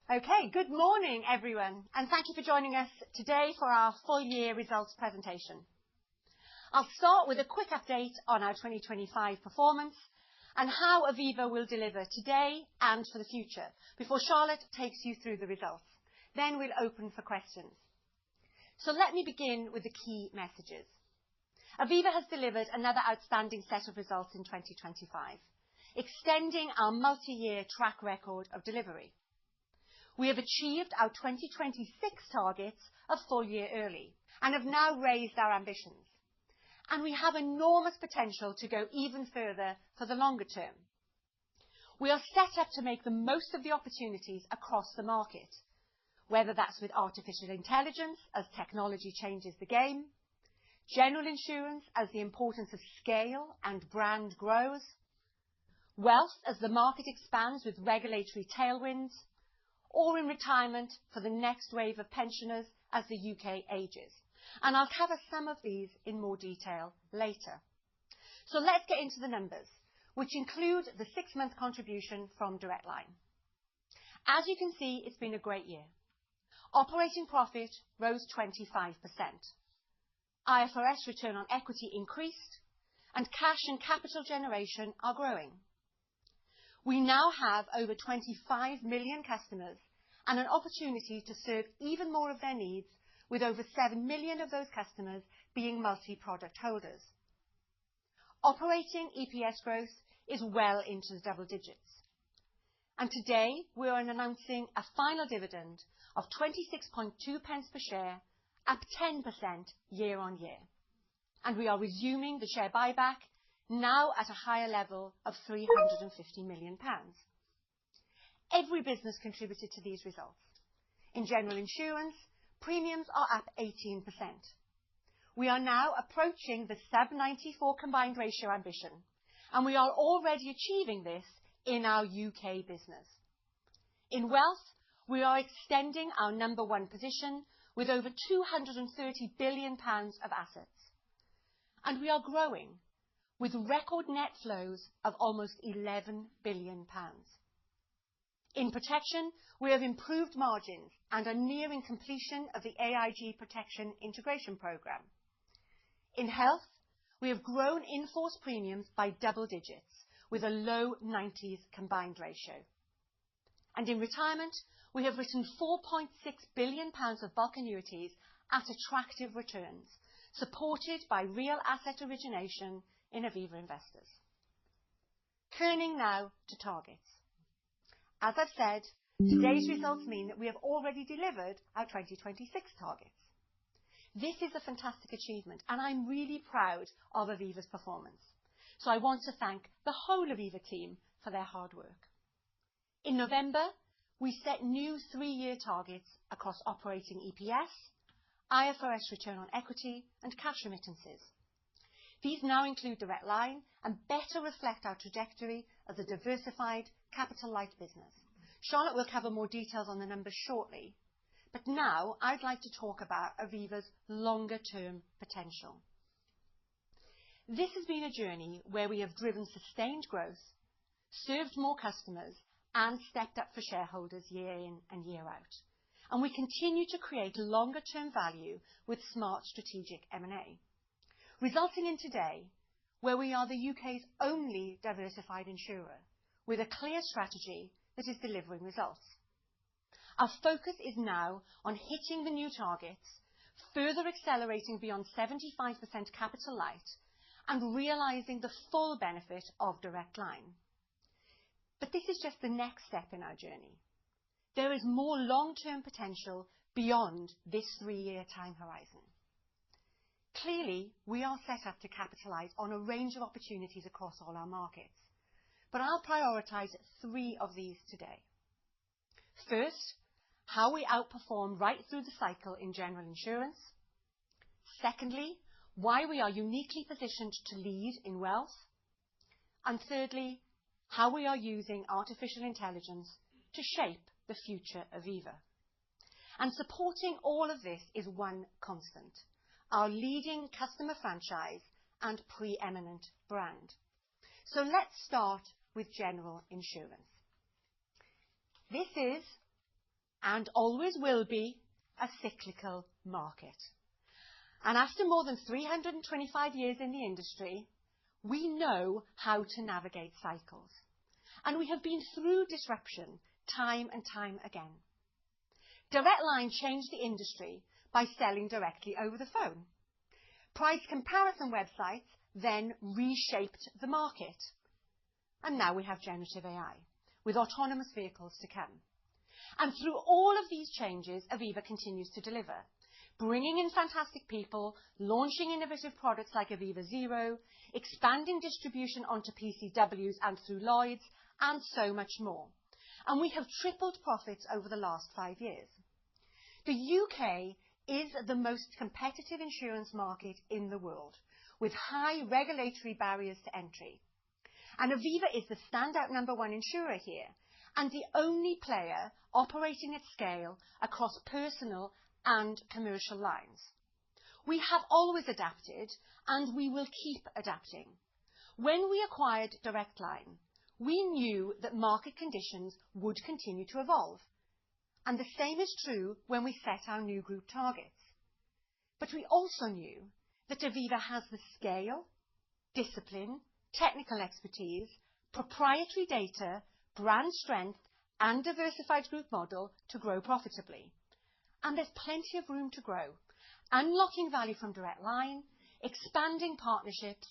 Okay, good morning everyone, and thank you for joining us today for our full year results presentation. I'll start with a quick update on our 2025 performance and how Aviva will deliver today and for the future before Charlotte takes you through the results. Then we'll open for questions. So let me begin with the key messages. Aviva has delivered another outstanding set of results in 2025, extending our multi-year track record of delivery. We have achieved our 2026 targets a full year early and have now raised our ambitions. And we have enormous potential to go even further for the longer term. We are set up to make the most of the opportunities across the market, whether that's with artificial intelligence as technology changes the game, general insurance as the importance of scale and brand grows, wealth as the market expands with regulatory tailwinds, or in retirement for the next wave of pensioners as the UK ages. And I'll cover some of these in more detail later. So let's get into the numbers, which include the 6-month contribution from Direct Line. As you can see, it's been a great year. Operating profit rose 25%. IFRS return on equity increased, and cash and capital generation are growing. We now have over 25 million customers and an opportunity to serve even more of their needs, with over 7 million of those customers being multi-product holders. Operating EPS growth is well into the double digits. And today we are announcing a final dividend of 26.2 pence per share, up 10% year on year. And we are resuming the share buyback, now at a higher level of £350 million. Every business contributed to these results. In general insurance, premiums are up 18%. We are now approaching the sub-94 combined ratio ambition, and we are already achieving this in our UK business. In wealth, we are extending our number one position with over £230 billion of assets. And we are growing with record net flows of almost £11 billion. In protection, we have improved margins and are nearing completion of the AIG protection integration programme. In health, we have grown in-force premiums by double digits with a low 90s combined ratio. And in retirement, we have written £4.6 billion of bulk annuities at attractive returns, supported by real asset origination in Aviva Investors. Turning now to targets. As I've said, today's results mean that we have already delivered our 2026 targets. This is a fantastic achievement, and I'm really proud of Aviva's performance. So I want to thank the whole Aviva team for their hard work. In November, we set new 3-year targets across operating EPS, IFRS return on equity, and cash remittances. These now include Direct Line and better reflect our trajectory as a diversified capital-light business. Charlotte will cover more details on the numbers shortly, but now I'd like to talk about Aviva's longer-term potential. This has been a journey where we have driven sustained growth, served more customers, and stepped up for shareholders year in and year out. And we continue to create longer-term value with smart strategic M&A, resulting in today where we are the UK's only diversified insurer with a clear strategy that is delivering results. Our focus is now on hitting the new targets, further accelerating beyond 75% capital light, and realising the full benefit of Direct Line. But this is just the next step in our journey. There is more long-term potential beyond this 3-year time horizon. Clearly, we are set up to capitalise on a range of opportunities across all our markets, but I'll prioritise 3 of these today. First, how we outperform right through the cycle in general insurance. Secondly, why we are uniquely positioned to lead in wealth. And thirdly, how we are using artificial intelligence to shape the future of Aviva. And supporting all of this is one constant: our leading customer franchise and preeminent brand. So let's start with general insurance. This is and always will be, a cyclical market. And after more than 325 years in the industry, we know how to navigate cycles. And we have been through disruption time and time again. Direct Line changed the industry by selling directly over the phone. Price comparison websites then reshaped the market. And now we have generative AI, with autonomous vehicles to come. And through all of these changes, Aviva continues to deliver, bringing in fantastic people, launching innovative products like Aviva Zero, expanding distribution onto PCWs and through Lloyds, and so much more. And we have tripled profits over the last 5 years. The UK is the most competitive insurance market in the world, with high regulatory barriers to entry. And Aviva is the standout #1 insurer here, and the only player operating at scale across personal and commercial lines. We have always adapted, and we will keep adapting. When we acquired Direct Line, we knew that market conditions would continue to evolve. And the same is true when we set our new group targets. But we also knew that Aviva has the scale, discipline, technical expertise, proprietary data, brand strength, and diversified group model to grow profitably. And there's plenty of room to grow, unlocking value from Direct Line, expanding partnerships,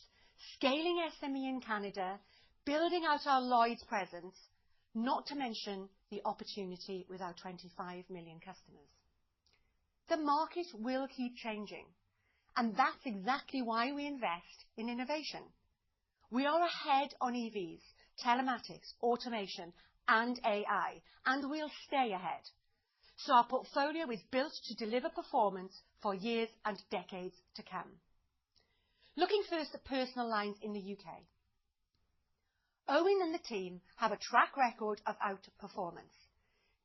scaling SME in Canada, building out our Lloyds presence, not to mention the opportunity with our 25 million customers. The market will keep changing, and that's exactly why we invest in innovation. We are ahead on EVs, telematics, automation, and AI, and we'll stay ahead. So our portfolio is built to deliver performance for years and decades to come. Looking first at personal lines in the UK. Owen and the team have a track record of outperformance,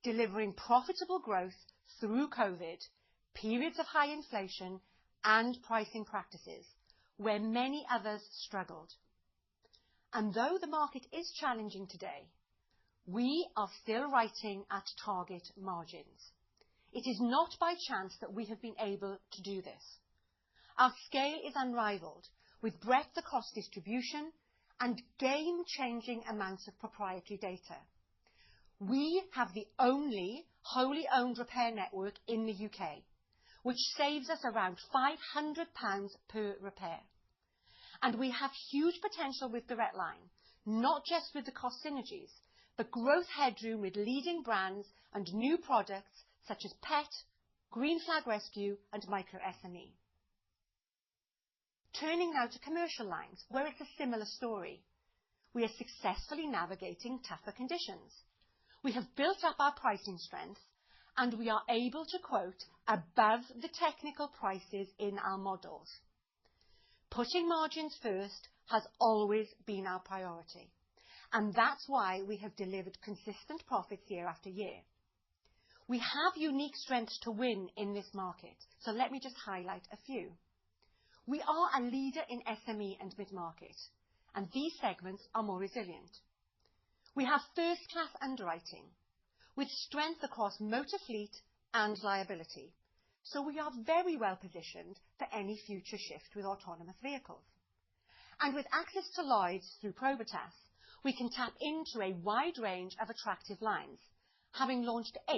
delivering profitable growth through COVID, periods of high inflation, and pricing practices, where many others struggled. And though the market is challenging today, we are still writing at target margins. It is not by chance that we have been able to do this. Our scale is unrivaled, with breadth across distribution and game-changing amounts of proprietary data. We have the only wholly owned repair network in the UK, which saves us around £500 per repair. And we have huge potential with Direct Line, not just with the cost synergies, but growth headroom with leading brands and new products such as Pet, Green Flag Rescue, and Micro SME. Turning now to commercial lines, where it's a similar story. We are successfully navigating tougher conditions. We have built up our pricing strength, and we are able to quote above the technical prices in our models. Putting margins first has always been our priority, and that's why we have delivered consistent profits year after year. We have unique strengths to win in this market, so let me just highlight a few. We are a leader in SME and mid-market, and these segments are more resilient. We have first-class underwriting, with strength across motor fleet and liability, so we are very well positioned for any future shift with autonomous vehicles. And with access to Lloyds through Probitas, we can tap into a wide range of attractive lines, having launched 8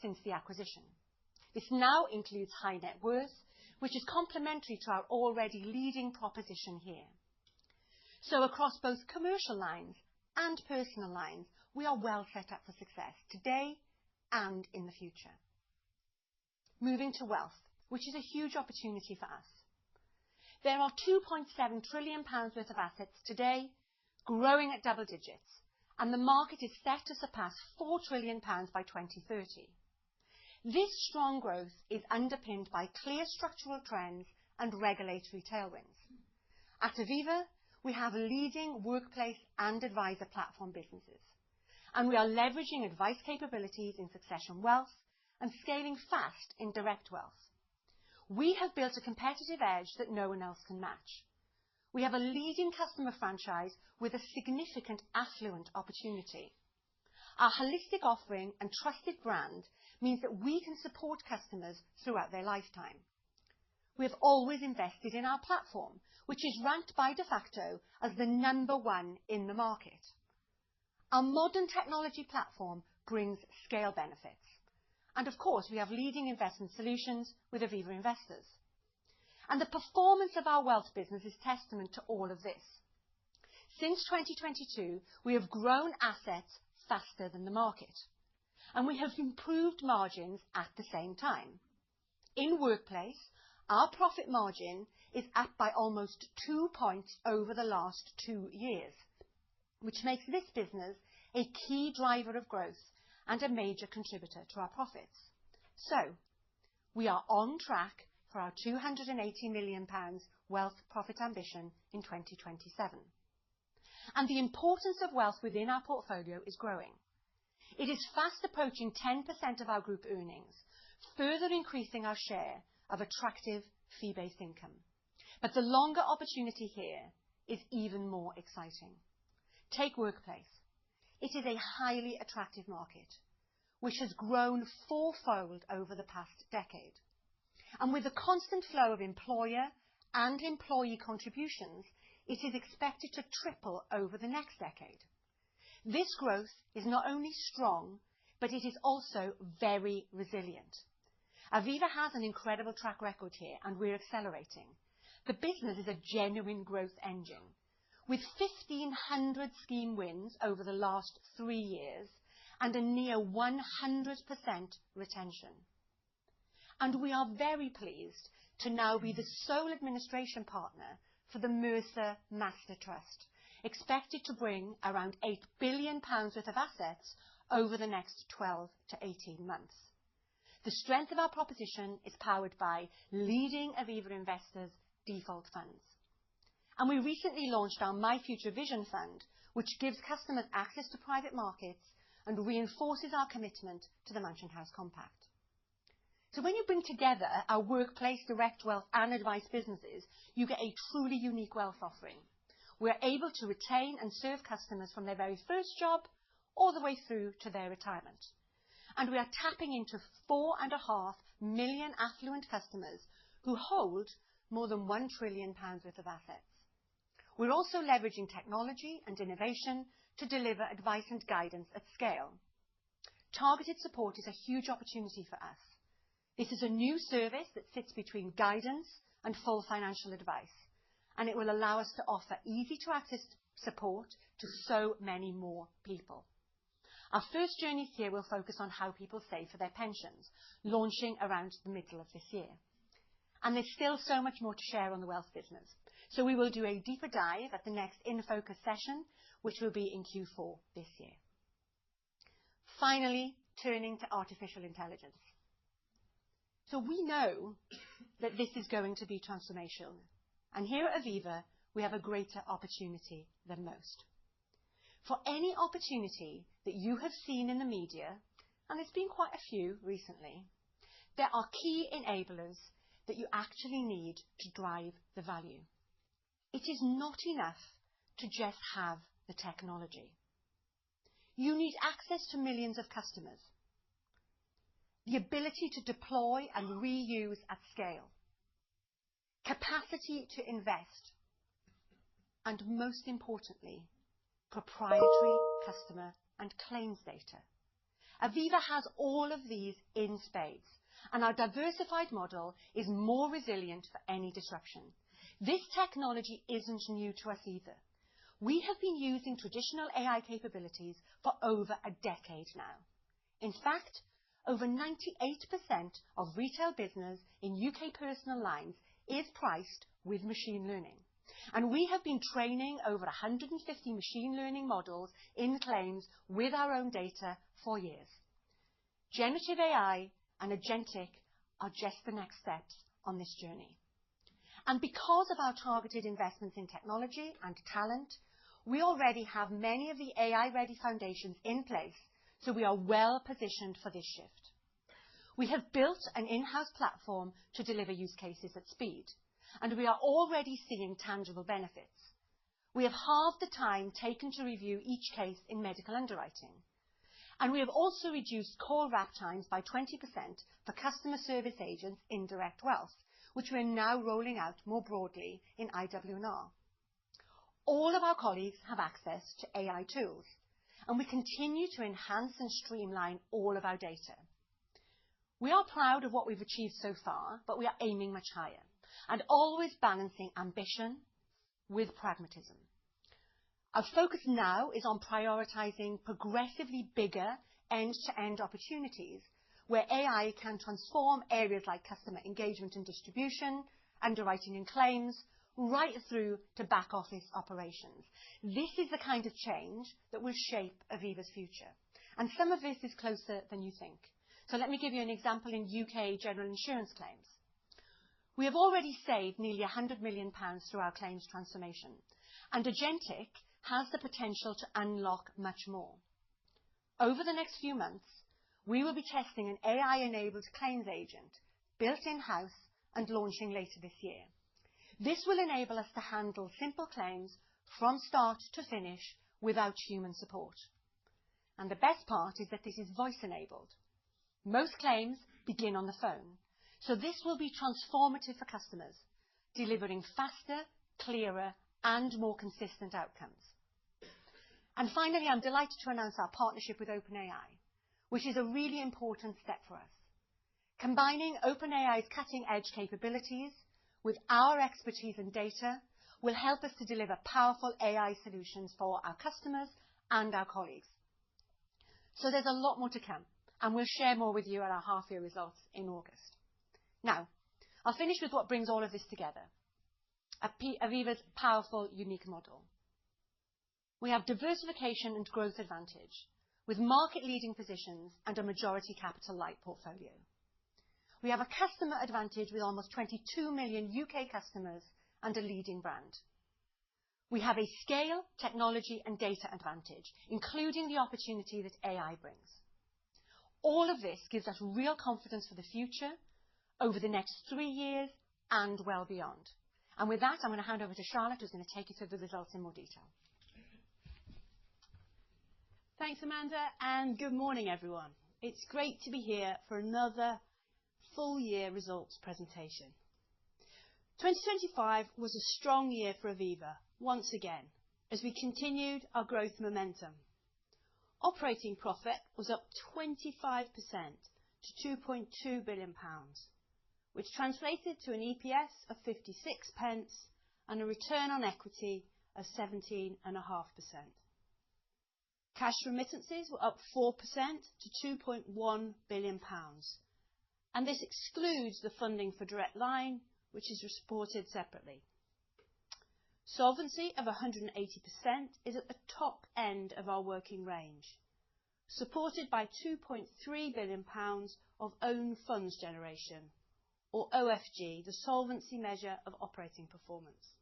since the acquisition. This now includes high net worth, which is complementary to our already leading proposition here. So across both commercial lines and personal lines, we are well set up for success today and in the future. Moving to wealth, which is a huge opportunity for us. There are £2.7 trillion worth of assets today, growing at double digits, and the market is set to surpass £4 trillion by 2030. This strong growth is underpinned by clear structural trends and regulatory tailwinds. At Aviva, we have leading workplace and advisor platform businesses, and we are leveraging advice capabilities in succession wealth and scaling fast in direct wealth. We have built a competitive edge that no one else can match. We have a leading customer franchise with a significant affluent opportunity. Our holistic offering and trusted brand means that we can support customers throughout their lifetime. We have always invested in our platform, which is ranked by de facto as the #1 in the market. Our modern technology platform brings scale benefits. And of course, we have leading investment solutions with Aviva Investors. And the performance of our wealth business is testament to all of this. Since 2022, we have grown assets faster than the market, and we have improved margins at the same time. In workplace, our profit margin is up by almost 2 points over the last 2 years, which makes this business a key driver of growth and a major contributor to our profits. So, we are on track for our £280 million wealth profit ambition in 2027. And the importance of wealth within our portfolio is growing. It is fast approaching 10% of our group earnings, further increasing our share of attractive fee-based income. But the longer opportunity here is even more exciting. Take workplace. It is a highly attractive market, which has grown fourfold over the past decade. And with the constant flow of employer and employee contributions, it is expected to triple over the next decade. This growth is not only strong, but it is also very resilient. Aviva has an incredible track record here, and we're accelerating. The business is a genuine growth engine, with 1,500 scheme wins over the last 3 years and a near 100% retention. And we are very pleased to now be the sole administration partner for the Mercer Master Trust, expected to bring around £8 billion worth of assets over the next 12 to 18 months. The strength of our proposition is powered by leading Aviva Investors default funds. And we recently launched our My Future Vision Fund, which gives customers access to private markets and reinforces our commitment to the Mansion House Compact. So when you bring together our workplace, direct wealth and advice businesses, you get a truly unique wealth offering. We're able to retain and serve customers from their very first job all the way through to their retirement. And we are tapping into 4.5 million affluent customers who hold more than £1 trillion worth of assets. We're also leveraging technology and innovation to deliver advice and guidance at scale. Targeted support is a huge opportunity for us. This is a new service that sits between guidance and full financial advice, and it will allow us to offer easy-to-access support to so many more people. Our first journeys here will focus on how people save for their pensions, launching around the middle of this year. And there's still so much more to share on the wealth business, so we will do a deeper dive at the next In Focus session, which will be in Q4 this year. Finally, turning to artificial intelligence. So we know that this is going to be transformational, and here at Aviva, we have a greater opportunity than most. For any opportunity that you have seen in the media, and there's been quite a few recently, there are key enablers that you actually need to drive the value. It is not enough to just have the technology. You need access to millions of customers, the ability to deploy and reuse at scale, capacity to invest, and most importantly, proprietary customer and claims data. Aviva has all of these in spades, and our diversified model is more resilient for any disruption. This technology isn't new to us either. We have been using traditional AI capabilities for over a decade now. In fact, over 98% of retail business in UK personal lines is priced with machine learning. And we have been training over 150 machine learning models in claims with our own data for years. Generative AI and agentic are just the next steps on this journey. And because of our targeted investments in technology and talent, we already have many of the AI-ready foundations in place, so we are well positioned for this shift. We have built an in-house platform to deliver use cases at speed, and we are already seeing tangible benefits. We have halved the time taken to review each case in medical underwriting, And we have also reduced call wrap times by 20% for customer service agents in direct wealth, which we're now rolling out more broadly in IW&R. All of our colleagues have access to AI tools, and we continue to enhance and streamline all of our data. We are proud of what we've achieved so far, but we are aiming much higher and always balancing ambition with pragmatism. Our focus now is on prioritising progressively bigger end-to-end opportunities where AI can transform areas like customer engagement and distribution, underwriting and claims, right through to back office operations. This is the kind of change that will shape Aviva's future. And some of this is closer than you think. So let me give you an example in UK general insurance claims. We have already saved nearly £100 million through our claims transformation, and Agentic has the potential to unlock much more. Over the next few months, we will be testing an AI-enabled claims agent built in-house and launching later this year. This will enable us to handle simple claims from start to finish without human support. And the best part is that this is voice-enabled. Most claims begin on the phone, so this will be transformative for customers, delivering faster, clearer, and more consistent outcomes. And finally, I'm delighted to announce our partnership with OpenAI, which is a really important step for us. Combining OpenAI's cutting-edge capabilities with our expertise and data will help us to deliver powerful AI solutions for our customers and our colleagues. So there's a lot more to come, and we'll share more with you at our half-year results in August. Now, I'll finish with what brings all of this together, Aviva's powerful, unique model. We have diversification and growth advantage, with market-leading positions and a majority capital-light portfolio. We have a customer advantage with almost 22 million UK customers and a leading brand. We have a scale, technology and data advantage, including the opportunity that AI brings. All of this gives us real confidence for the future over the next 3 years and well beyond. And with that, I'm going to hand over to Charlotte, who's going to take you through the results in more detail. Thanks, Amanda, and good morning, everyone. It's great to be here for another full year results presentation. 2025 was a strong year for Aviva, once again, as we continued our growth momentum. Operating profit was up 25% to £2.2 billion, which translated to an EPS of 56p and a return on equity of 17.5%. Cash remittances were up 4% to £2.1 billion, and this excludes the funding for Direct Line, which is reported separately. Solvency of 180% is at the top end of our working range, supported by £2.3 billion of own funds generation, or OFG, the solvency measure of operating performance.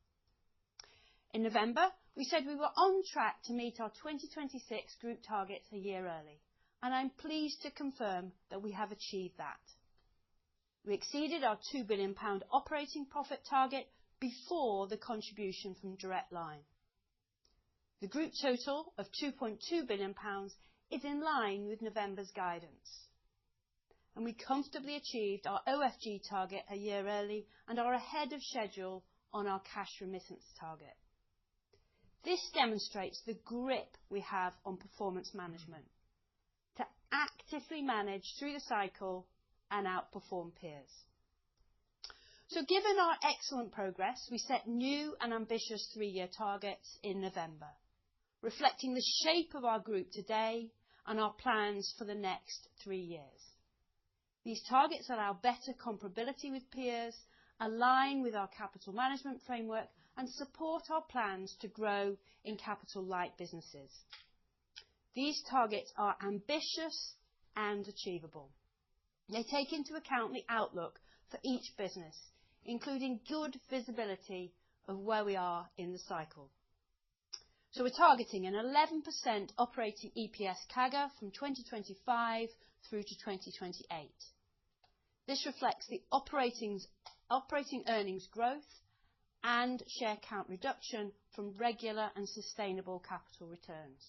In November, we said we were on track to meet our 2026 group targets a year early, and I'm pleased to confirm that we have achieved that. We exceeded our £2 billion operating profit target before the contribution from Direct Line. The group total of £2.2 billion is in line with November's guidance, and we comfortably achieved our OFG target a year early and are ahead of schedule on our cash remittance target. This demonstrates the grip we have on performance management to actively manage through the cycle and outperform peers. So given our excellent progress, we set new and ambitious 3-year targets in November, reflecting the shape of our group today and our plans for the next 3 years. These targets allow better comparability with peers, align with our capital management framework, and support our plans to grow in capital-light businesses. These targets are ambitious and achievable. They take into account the outlook for each business, including good visibility of where we are in the cycle. So we're targeting an 11% operating EPS CAGR from 2025 through to 2028. This reflects the operating earnings growth and share count reduction from regular and sustainable capital returns.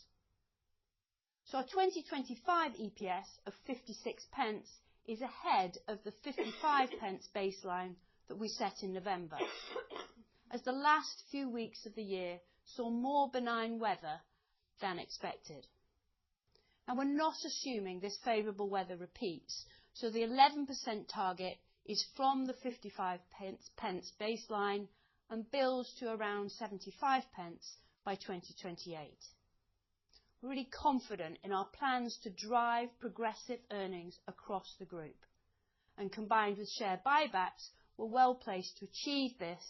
So our 2025 EPS of 56 pence is ahead of the 55 pence baseline that we set in November, as the last few weeks of the year saw more benign weather than expected. Now, we're not assuming this favourable weather repeats, so the 11% target is from the 55 pence baseline and builds to around 75 pence by 2028. We're really confident in our plans to drive progressive earnings across the group, and combined with share buybacks, we're well placed to achieve this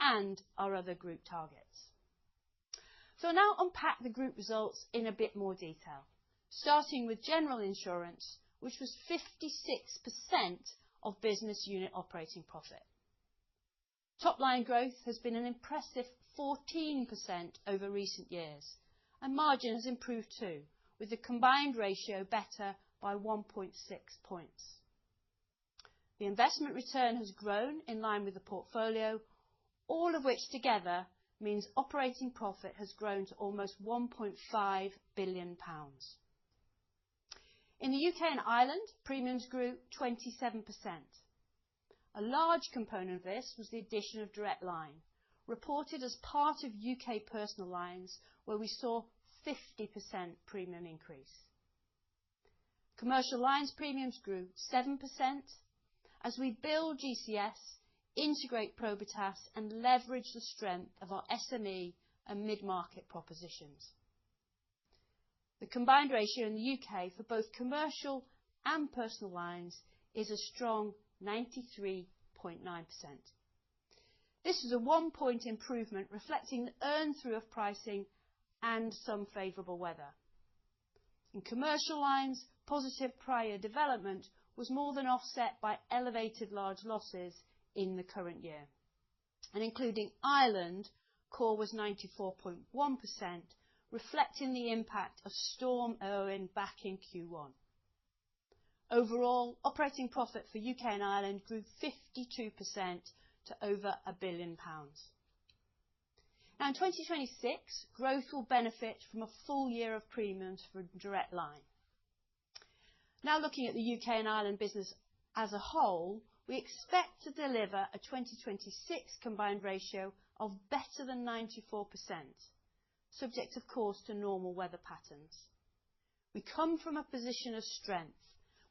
and our other group targets. So I'll now unpack the group results in a bit more detail, starting with general insurance, which was 56% of business unit operating profit. Top line growth has been an impressive 14% over recent years, and margin has improved too, with the combined ratio better by 1.6 points. The investment return has grown in line with the portfolio, all of which together means operating profit has grown to almost £1.5 billion. In the UK and Ireland, premiums grew 27%. A large component of this was the addition of Direct Line, reported as part of UK personal lines, where we saw 50% premium increase. Commercial lines premiums grew 7% as we build GCS, integrate Probitas and leverage the strength of our SME and mid-market propositions. The combined ratio in the UK for both commercial and personal lines is a strong 93.9%. This is a 1-point improvement reflecting the earn through of pricing and some favourable weather. In commercial lines, positive prior development was more than offset by elevated large losses in the current year. And including Ireland, core was 94.1%, reflecting the impact of Storm Owen back in Q1. Overall, operating profit for UK and Ireland grew 52% to over £1 billion. Now in 2026, growth will benefit from a full year of premiums for Direct Line. Now looking at the UK and Ireland business as a whole, we expect to deliver a 2026 combined ratio of better than 94%, subject of course to normal weather patterns. We come from a position of strength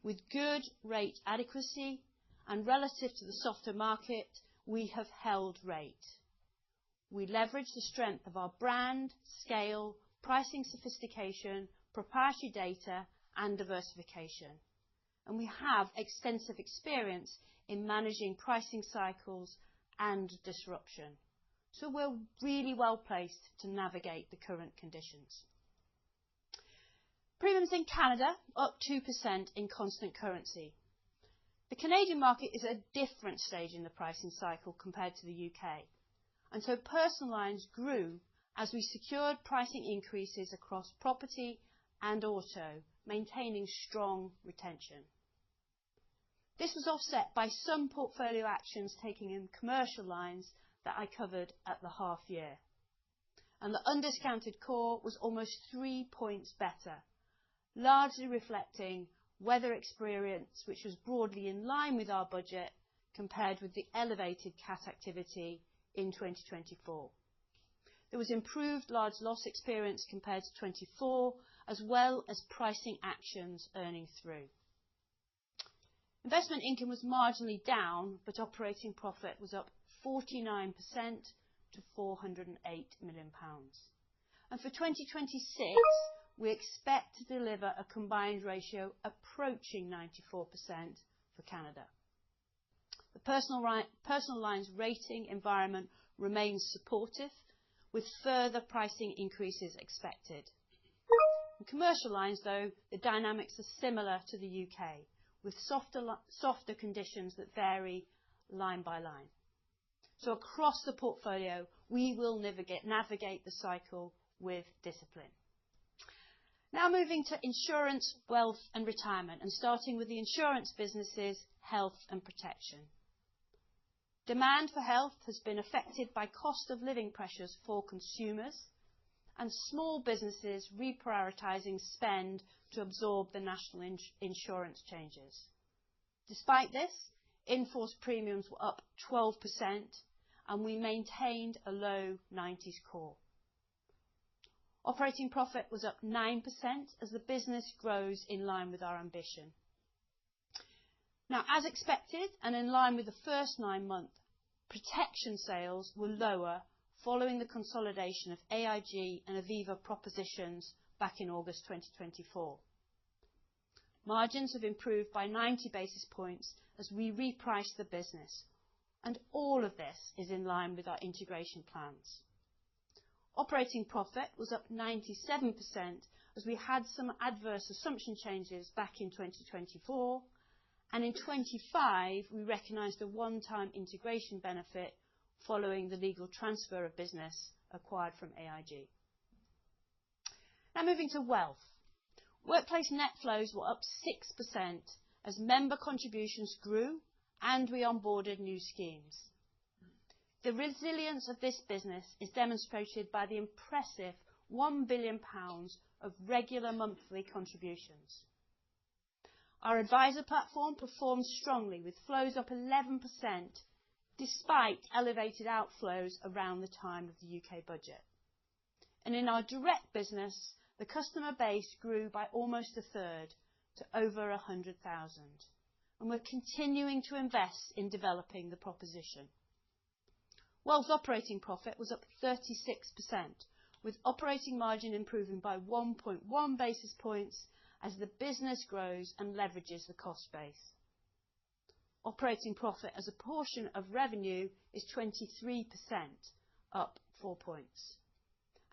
with good rate adequacy, and relative to the softer market, we have held rate. We leverage the strength of our brand, scale, pricing sophistication, proprietary data and diversification. And we have extensive experience in managing pricing cycles and disruption. So we're really well placed to navigate the current conditions. Premiums in Canada up 2% in constant currency. The Canadian market is at a different stage in the pricing cycle compared to the UK. And so personal lines grew as we secured pricing increases across property and auto, maintaining strong retention. This was offset by some portfolio actions taken in commercial lines that I covered at the half year. And the undiscounted core was almost 3 points better, largely reflecting weather experience, which was broadly in line with our budget compared with the elevated cat activity in 2024. There was improved large loss experience compared to 24, as well as pricing actions earning through. Investment income was marginally down, but operating profit was up 49% to £408 million. And for 2026, we expect to deliver a combined ratio approaching 94% for Canada. The personal lines rating environment remains supportive, with further pricing increases expected. In commercial lines, though, the dynamics are similar to the UK, with softer conditions that vary line by line. So across the portfolio, we will navigate the cycle with discipline. Now moving to insurance, wealth and retirement, and starting with the insurance businesses, health and protection. Demand for health has been affected by cost of living pressures for consumers and small businesses reprioritising spend to absorb the national insurance changes. Despite this, in-force premiums were up 12% and we maintained a low 90s core. Operating profit was up 9% as the business grows in line with our ambition. Now, as expected and in line with the first 9 months, protection sales were lower following the consolidation of AIG and Aviva propositions back in August 2024. Margins have improved by 90 basis points as we reprice the business, and all of this is in line with our integration plans. Operating profit was up 97% as we had some adverse assumption changes back in 2024, and in 2025 we recognised a one-time integration benefit following the legal transfer of business acquired from AIG. Now moving to wealth. Workplace net flows were up 6% as member contributions grew and we onboarded new schemes. The resilience of this business is demonstrated by the impressive £1 billion of regular monthly contributions. Our advisor platform performed strongly with flows up 11% despite elevated outflows around the time of the UK budget. And in our direct business, the customer base grew by almost a third to over 100,000. And we're continuing to invest in developing the proposition. Wealth operating profit was up 36%, with operating margin improving by 1.1 basis points as the business grows and leverages the cost base. Operating profit as a portion of revenue is 23%, up 4 points.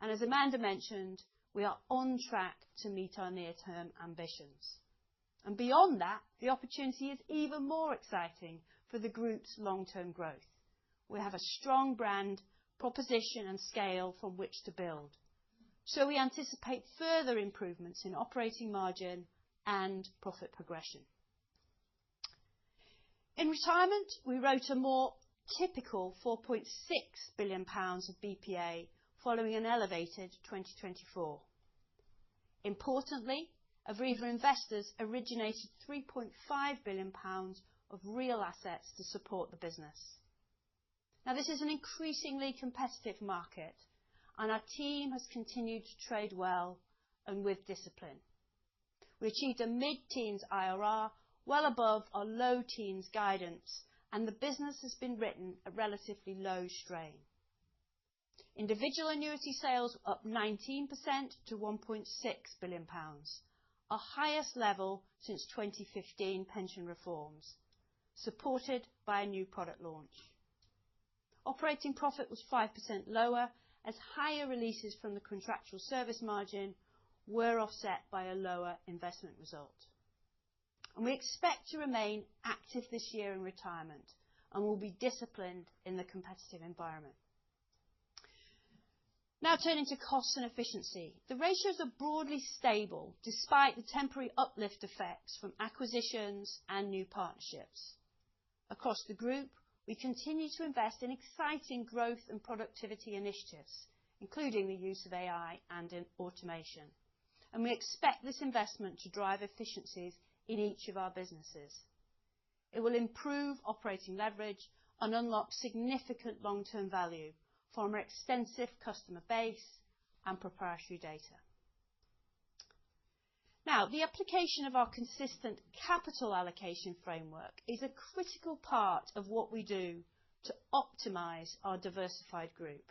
And as Amanda mentioned, we are on track to meet our near-term ambitions. And beyond that, the opportunity is even more exciting for the group's long-term growth. We have a strong brand, proposition and scale from which to build. So we anticipate further improvements in operating margin and profit progression. In retirement, we wrote a more typical £4.6 billion of BPA following an elevated 2024. Importantly, Aviva investors originated £3.5 billion of real assets to support the business. Now, this is an increasingly competitive market, and our team has continued to trade well and with discipline. We achieved a mid-teens IRR, well above our low teens guidance, and the business has been written at relatively low strain. Individual annuity sales were up 19% to £1.6 billion, our highest level since 2015 pension reforms, supported by a new product launch. Operating profit was 5% lower as higher releases from the contractual service margin were offset by a lower investment result. And we expect to remain active this year in retirement and will be disciplined in the competitive environment. Now turning to costs and efficiency. The ratios are broadly stable despite the temporary uplift effects from acquisitions and new partnerships. Across the group, we continue to invest in exciting growth and productivity initiatives, including the use of AI and in automation. And we expect this investment to drive efficiencies in each of our businesses. It will improve operating leverage and unlock significant long-term value from our extensive customer base and proprietary data. Now, the application of our consistent capital allocation framework is a critical part of what we do to optimise our diversified group.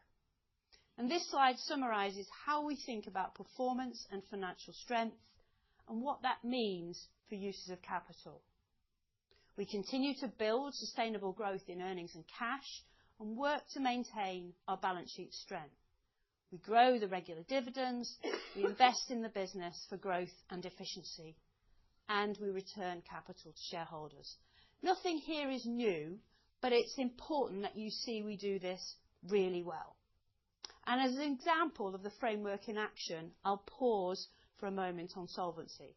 And this slide summarises how we think about performance and financial strength and what that means for uses of capital. We continue to build sustainable growth in earnings and cash and work to maintain our balance sheet strength. We grow the regular dividends, we invest in the business for growth and efficiency, and we return capital to shareholders. Nothing here is new, but it's important that you see we do this really well. And as an example of the framework in action, I'll pause for a moment on solvency.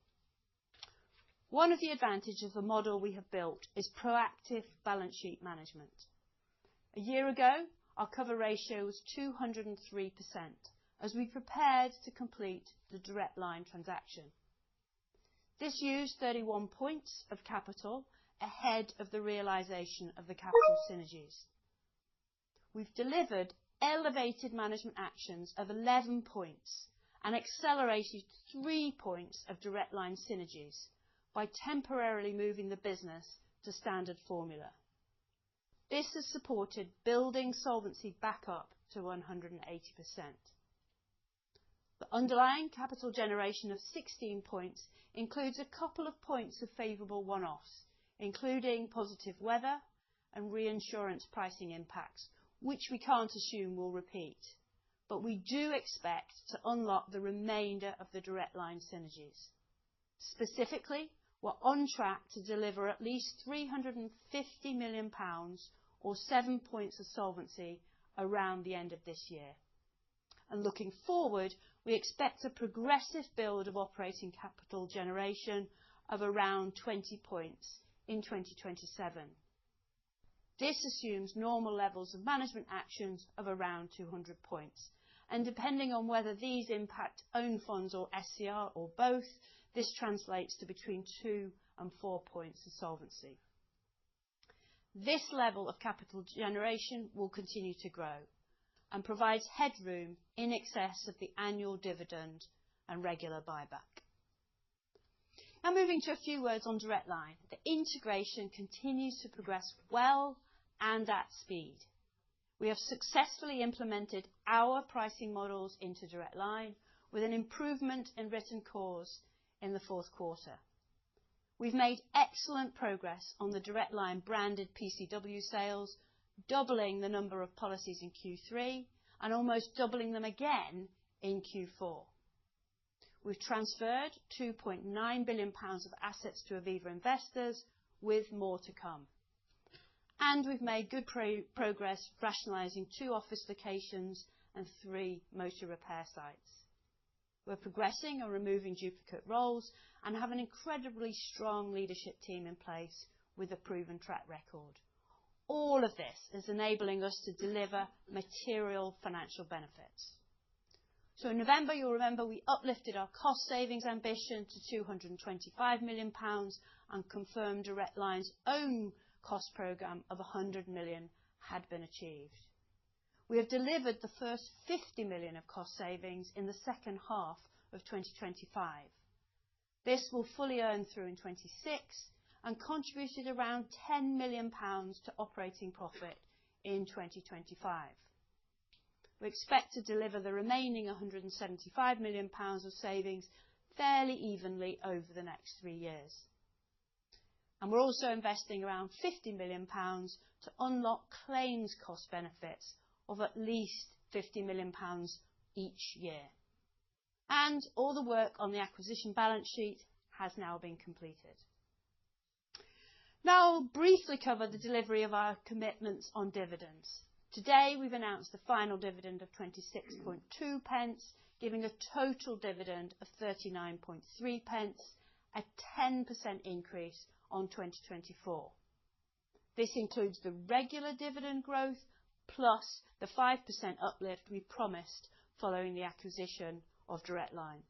One of the advantages of the model we have built is proactive balance sheet management. A year ago, our cover ratio was 203%, as we prepared to complete the Direct Line transaction. This used 31 points of capital ahead of the realisation of the capital synergies. We've delivered elevated management actions of 11 points and accelerated 3 points of Direct Line synergies by temporarily moving the business to standard formula. This has supported building solvency back up to 180%. The underlying capital generation of 16 points includes a couple of points of favourable one-offs, including positive weather and reinsurance pricing impacts, which we can't assume will repeat. But we do expect to unlock the remainder of the Direct Line synergies. Specifically, we're on track to deliver at least £350 million or 7 points of solvency around the end of this year. And looking forward, we expect a progressive build of operating capital generation of around 20 points in 2027. This assumes normal levels of management actions of around 200 points. And depending on whether these impact own funds or SCR or both, this translates to between 2 and 4 points of solvency. This level of capital generation will continue to grow and provides headroom in excess of the annual dividend and regular buyback. Now moving to a few words on Direct Line. The integration continues to progress well and at speed. We have successfully implemented our pricing models into Direct Line with an improvement in written cores in the fourth quarter. We've made excellent progress on the Direct Line branded PCW sales, doubling the number of policies in Q3 and almost doubling them again in Q4. We've transferred £2.9 billion of assets to Aviva investors, with more to come. And we've made good progress rationalising 2 office locations and 3 motor repair sites. We're progressing on removing duplicate roles and have an incredibly strong leadership team in place with a proven track record. All of this is enabling us to deliver material financial benefits. So in November, you'll remember we uplifted our cost savings ambition to £225 million and confirmed Direct Line's own cost programme of £100 million had been achieved. We have delivered the first £50 million of cost savings in the second half of 2025. This will fully earn through in 2026 and contributed around £10 million to operating profit in 2025. We expect to deliver the remaining £175 million of savings fairly evenly over the next 3 years. And we're also investing around £50 million to unlock claims cost benefits of at least £50 million each year. And all the work on the acquisition balance sheet has now been completed. Now I'll briefly cover the delivery of our commitments on dividends. Today we've announced the final dividend of 26.2 pence, giving a total dividend of 39.3 pence, a 10% increase on 2024. This includes the regular dividend growth plus the 5% uplift we promised following the acquisition of Direct Line.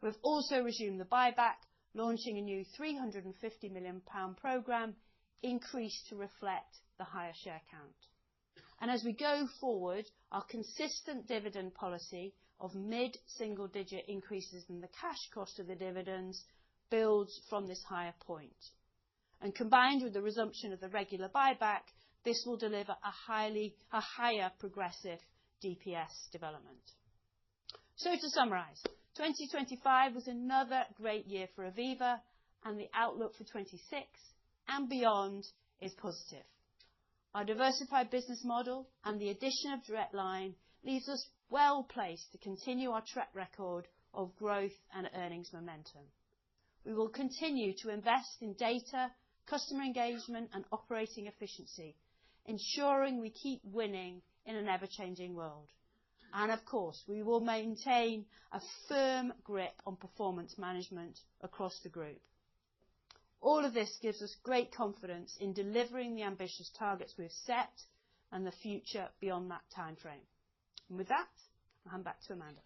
We've also resumed the buyback, launching a new £350 million programme, increased to reflect the higher share count. And as we go forward, our consistent dividend policy of mid-single-digit increases in the cash cost of the dividends builds from this higher point. And combined with the resumption of the regular buyback, this will deliver a higher progressive DPS development. So to summarise, 2025 was another great year for Aviva, and the outlook for 26 and beyond is positive. Our diversified business model and the addition of Direct Line leaves us well placed to continue our track record of growth and earnings momentum. We will continue to invest in data, customer engagement and operating efficiency, ensuring we keep winning in an ever-changing world. And of course, we will maintain a firm grip on performance management across the group. All of this gives us great confidence in delivering the ambitious targets we've set and the future beyond that time frame. And with that, hand back to Amanda.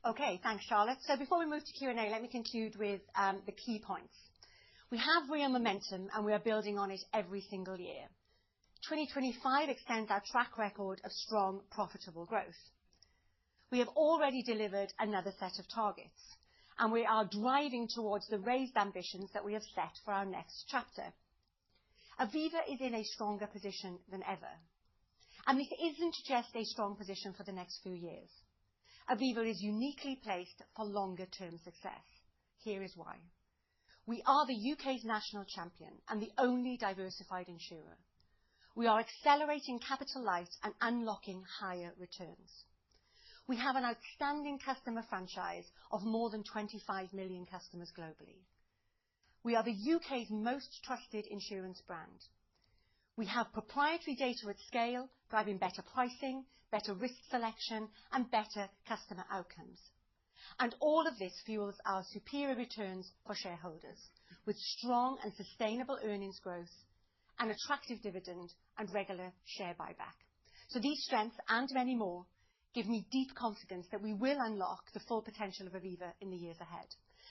Okay, thanks, Charlotte. So before we move to Q&A, let me conclude with the key points. We have real momentum, and we are building on it every single year. 2025 extends our track record of strong, profitable growth. We have already delivered another set of targets, and we are driving towards the raised ambitions that we have set for our next chapter. Aviva is in a stronger position than ever. And this isn't just a strong position for the next few years. Aviva is uniquely placed for longer-term success. Here is why. We are the UK's national champion and the only diversified insurer. We are accelerating capital light and unlocking higher returns. We have an outstanding customer franchise of more than 25 million customers globally. We are the UK's most trusted insurance brand. We have proprietary data at scale, driving better pricing, better risk selection, and better customer outcomes. And all of this fuels our superior returns for shareholders, with strong and sustainable earnings growth, an attractive dividend, and regular share buyback. So these strengths and many more give me deep confidence that we will unlock the full potential of Aviva in the years ahead.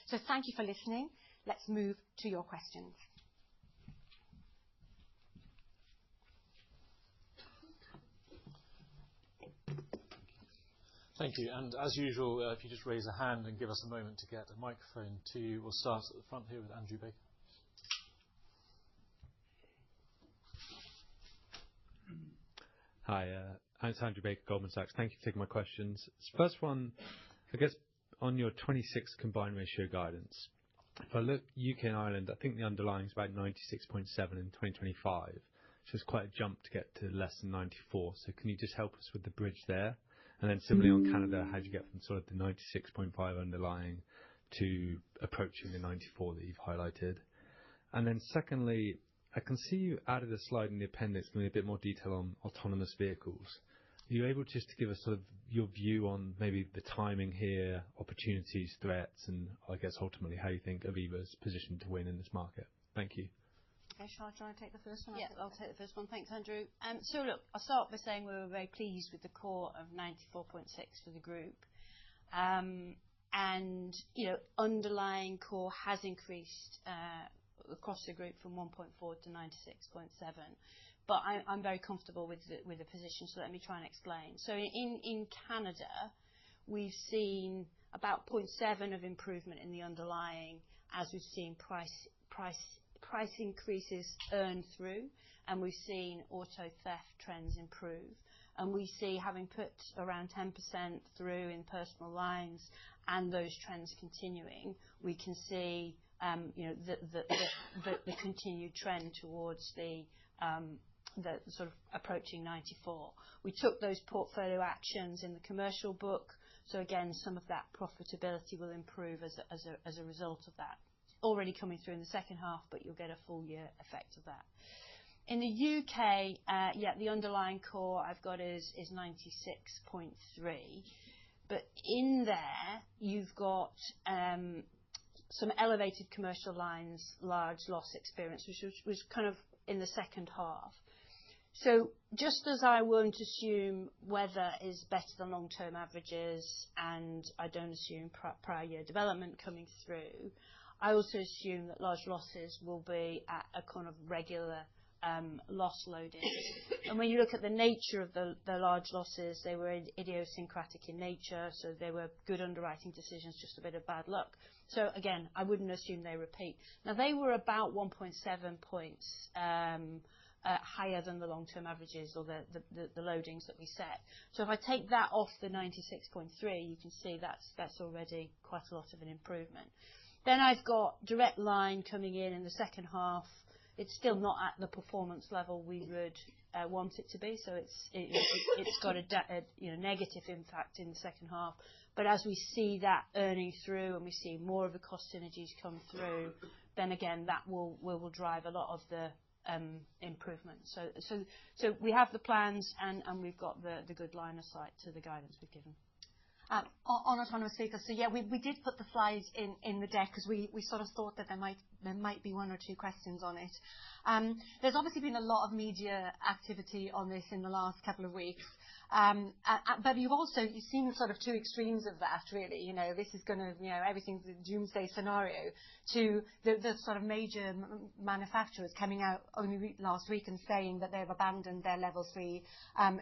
So thank you for listening. Let's move to your questions. Thank you. And as usual, if you just raise a hand and give us a moment to get a microphone to you, we'll start at the front here with Andrew Baker. Hi, I'm Andrew Baker, Goldman Sachs. Thank you for taking my questions. First one, I guess, on your 26 combined ratio guidance. If I look UK and Ireland, I think the underlying is about 96.7 in 2025, which is quite a jump to get to less than 94. So can you just help us with the bridge there? And then similarly on Canada, how do you get from sort of the 96.5 underlying to approaching the 94 that you've highlighted? And then secondly, I can see you added a slide in the appendix giving a bit more detail on autonomous vehicles. Are you able just to give us sort of your view on maybe the timing here, opportunities, threats, and I guess ultimately how you think Aviva's positioned to win in this market? Thank you. Okay, Charlotte, do you want to take the first one? Yeah, I'll take the first one. Thanks, Andrew. So look, I'll start by saying we were very pleased with the core of 94.6 for the group. And, underlying core has increased across the group from 1.4 to 96.7. But I'm very comfortable with the position, so let me try and explain. So in Canada, we've seen about 0.7 of improvement in the underlying as we've seen price increases earn through, and we've seen auto theft trends improve. And we see, having put around 10% through in personal lines and those trends continuing, we can see the continued trend towards the sort of approaching 94. We took those portfolio actions in the commercial book, so again, some of that profitability will improve as a result of that. Already coming through in the second half, but you'll get a full year effect of that. In the UK, the underlying core I've got is 96.3, but in there you've got some elevated commercial lines, large loss experience, which was kind of in the second half. So just as I won't assume weather is better than long-term averages, and I don't assume prior year development coming through, I also assume that large losses will be at a kind of regular loss loading. And when you look at the nature of the large losses, they were idiosyncratic in nature, so they were good underwriting decisions, just a bit of bad luck. So again, I wouldn't assume they repeat. Now, they were about 1.7 points higher than the long-term averages or the loadings that we set. So if I take that off the 96.3, you can see that's already quite a lot of an improvement. Then I've got Direct Line coming in the second half. It's still not at the performance level we would want it to be, so it's got a negative impact in the second half. But as we see that earning through and we see more of the cost synergies come through, then again that will drive a lot of the improvement. So we have the plans and we've got the good line of sight to the guidance we've given. On autonomous vehicles, so yeah, we did put the slides in the deck because we sort of thought that there might be one or two questions on it. There's obviously been a lot of media activity on this in the last couple of weeks. But you've seen sort of two extremes of that, really. This is going to, everything's a doomsday scenario, to the sort of major manufacturers coming out only last week and saying that they've abandoned their level 3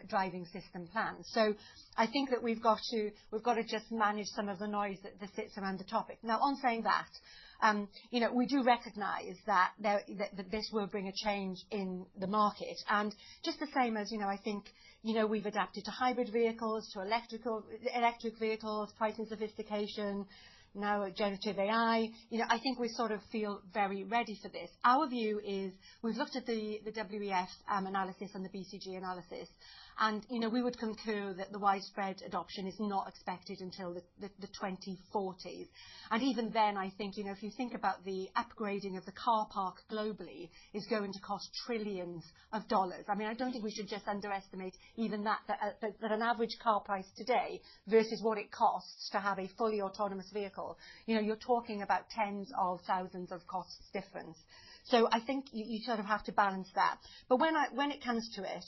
driving system plans. So I think that we've got to just manage some of the noise that sits around the topic. Now, on saying that, we do recognise that this will bring a change in the market, and just the same as I think we've adapted to hybrid vehicles, to electric vehicles, pricing sophistication, now generative AI. I think we sort of feel very ready for this. Our view is we've looked at the WEF analysis and the BCG analysis, and we would concur that the widespread adoption is not expected until the 2040s. And even then, I think if you think about the upgrading of the car park globally is going to cost trillions of dollars. I mean, I don't think we should just underestimate even that an average car price today versus what it costs to have a fully autonomous vehicle, you're talking about tens of thousands of costs difference. So I think you sort of have to balance that. But when it comes to it,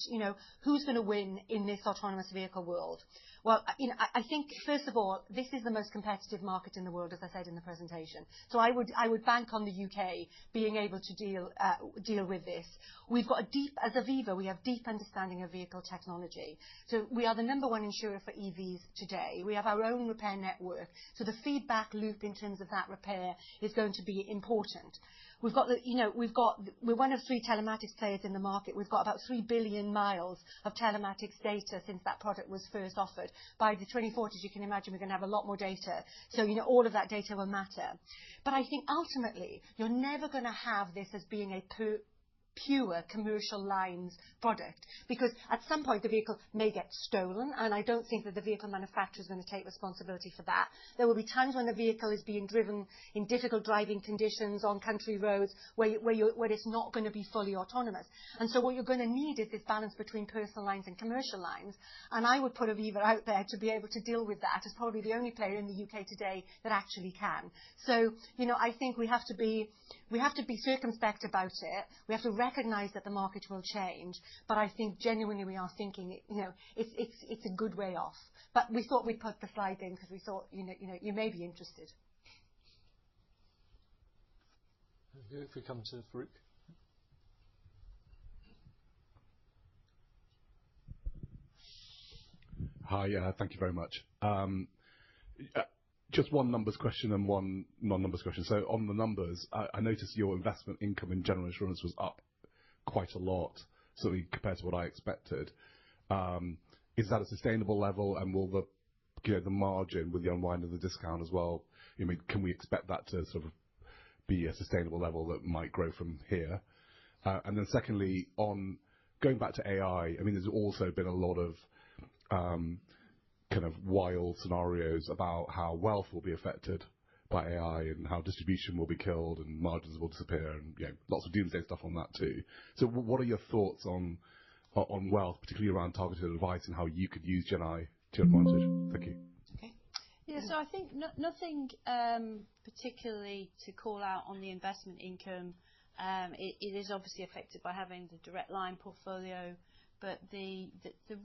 who's going to win in this autonomous vehicle world? Well, I think, first of all, this is the most competitive market in the world, as I said in the presentation. So I would bank on the UK being able to deal with this. We've got as Aviva, we have deep understanding of vehicle technology. So we are the number one insurer for EVs today. We have our own repair network. So the feedback loop in terms of that repair is going to be important. We're one of 3 telematics players in the market. We've got about 3 billion miles of telematics data since that product was first offered. By the 2040s, you can imagine we're going to have a lot more data. So, all of that data will matter. But I think ultimately, you're never going to have this as being a pure commercial lines product, because at some point the vehicle may get stolen, and I don't think that the vehicle manufacturer is going to take responsibility for that. There will be times when the vehicle is being driven in difficult driving conditions on country roads where it's not going to be fully autonomous. And so what you're going to need is this balance between personal lines and commercial lines, and I would put Aviva out there to be able to deal with that as probably the only player in the UK today that actually can. So, I think we have to be circumspect about it. We have to recognise that the market will change, but I think genuinely we are thinking, it's a good way off. But we thought we'd put the slide in because we thought, you may be interested. If we come to Farouk. Hi, thank you very much. Just one numbers question and one non-numbers question. So on the numbers, I noticed your investment income in general insurance was up quite a lot, certainly compared to what I expected. Is that a sustainable level, and will the margin with the unwind of the discount as well? Can we expect that to sort of be a sustainable level that might grow from here? And then secondly, on going back to AI, there's also been a lot of kind of wild scenarios about how wealth will be affected by AI and how distribution will be killed and margins will disappear, and lots of doomsday stuff on that too. So what are your thoughts on wealth, particularly around targeted advice and how you could use Gen AI to your advantage? Thank you. Okay. Yeah, so I think nothing particularly to call out on the investment income. It is obviously affected by having the direct line portfolio, but the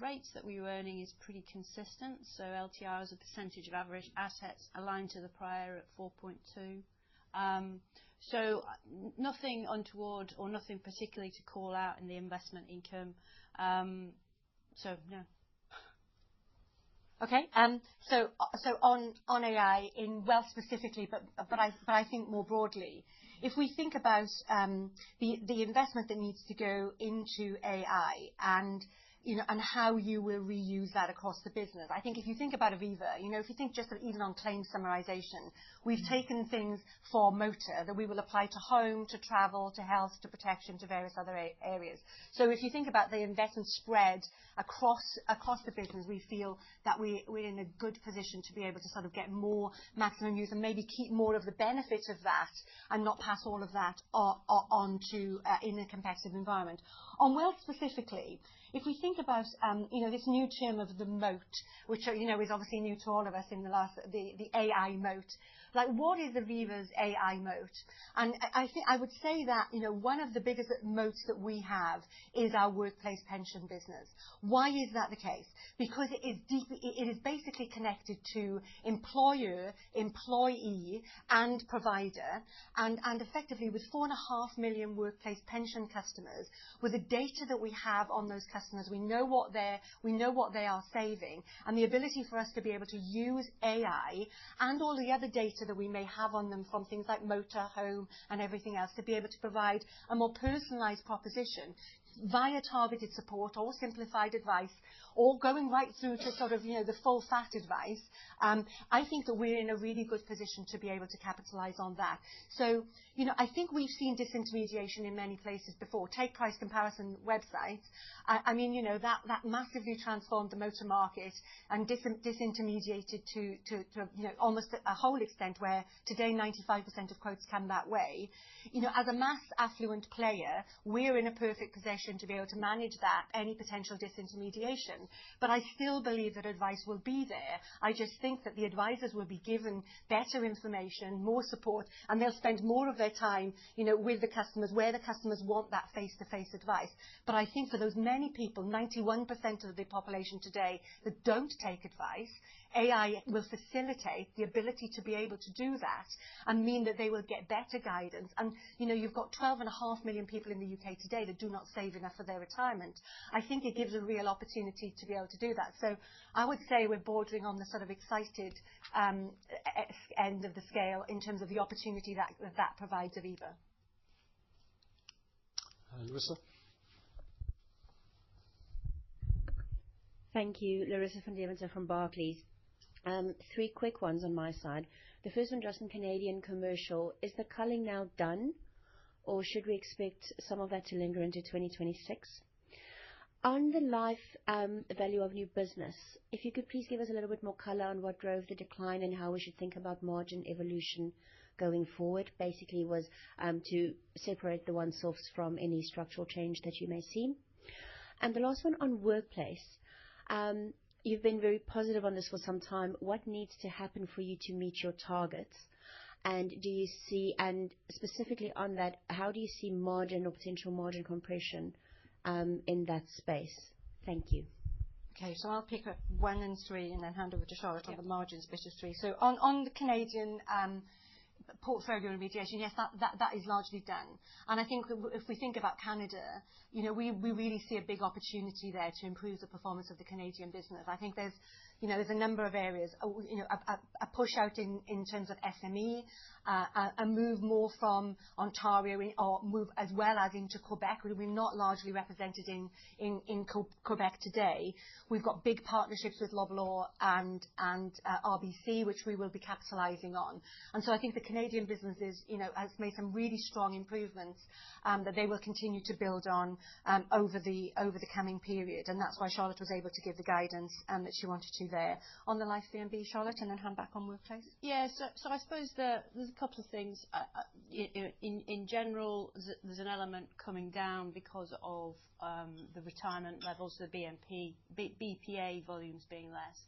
rates that we were earning is pretty consistent. So LTR as a percentage of average assets aligned to the prior at 4.2. So nothing untoward or nothing particularly to call out in the investment income. So no. Okay. So on AI in wealth specifically, but I think more broadly, if we think about the investment that needs to go into AI and and how you will reuse that across the business. I think if you think about Aviva, if you think just even on claim summarisation, we've taken things for motor that we will apply to home, to travel, to health, to protection, to various other areas. So if you think about the investment spread across the business, we feel that we're in a good position to be able to sort of get more maximum use and maybe keep more of the benefit of that and not pass all of that on to in a competitive environment. On wealth specifically, if we think think about, this new term of the moat, which, is obviously new to all of us in the AI moat. Like, what is Aviva's AI moat? And I think I would say that, one of the biggest moats that we have is our workplace pension business. Why is that the case? Because it is basically connected to employer, employee, and provider, and effectively with 4.5 million workplace pension customers, with the data that we have on those customers, we know what they are saving, and the ability for us to be able to use AI and all the other data that we may have on them from things like motor, home, and everything else, to be able to provide a more personalised proposition via targeted support or simplified advice, or going right through to sort of, the full fat advice. I think that we're in a really good position to be able to capitalise on that. So, I think we've seen disintermediation in many places before. Take price comparison websites. That massively transformed the motor market and disintermediated to almost a whole extent, where today 95% of quotes come that way. As a mass affluent player, we're in a perfect position to be able to manage that, any potential disintermediation. But I still believe that advice will be there. I just think that the advisors will be given better information, more support, and they'll spend more of their time, with the customers, where the customers want that face-to-face advice. But I think for those many people, 91% of the population today, that don't take advice, AI will facilitate the ability to be able to do that and mean that they will get better guidance. And, you've got 12.5 million people in the UK today that do not save enough for their retirement. I think it gives a real opportunity to be able to do that. So I would say we're bordering on the sort of excited end of the scale in terms of the opportunity that provides Aviva. Larissa? Thank you. Larissa van Deventer from Barclays. 3 quick ones on my side. The first one, just in Canadian commercial. Is the culling now done, or should we expect some of that to linger into 2026? On the life value of new business, if you could please give us a little bit more colour on what drove the decline and how we should think about margin evolution going forward. Basically was to separate the one-offs from any structural change that you may see. And the last one on workplace. You've been very positive on this for some time. What needs to happen for you to meet your targets? And do you see, and specifically on that, how do you see margin or potential margin compression in that space? Thank you. Okay, so I'll pick up 1 and 3 and then hand over to Charlotte on the margins bit of 3. So on the Canadian portfolio remediation, yes, that is largely done. And I think if we think about Canada, we really see a big opportunity there to improve the performance of the Canadian business. I think there's a number of areas, a push out in terms of SME, a move more from Ontario, or move as well as into Quebec. We're not largely represented in Quebec today. We've got big partnerships with Loblaw and RBC, which we will be capitalising on. And so I think the Canadian business has made some really strong improvements that they will continue to build on over the coming period. And that's why Charlotte was able to give the guidance that she wanted to there. On the life VNB, Charlotte, and then hand back on workplace. Yeah, so I suppose there's a couple of things. In general, there's an element coming down because of the retirement levels, the BPA volumes being less.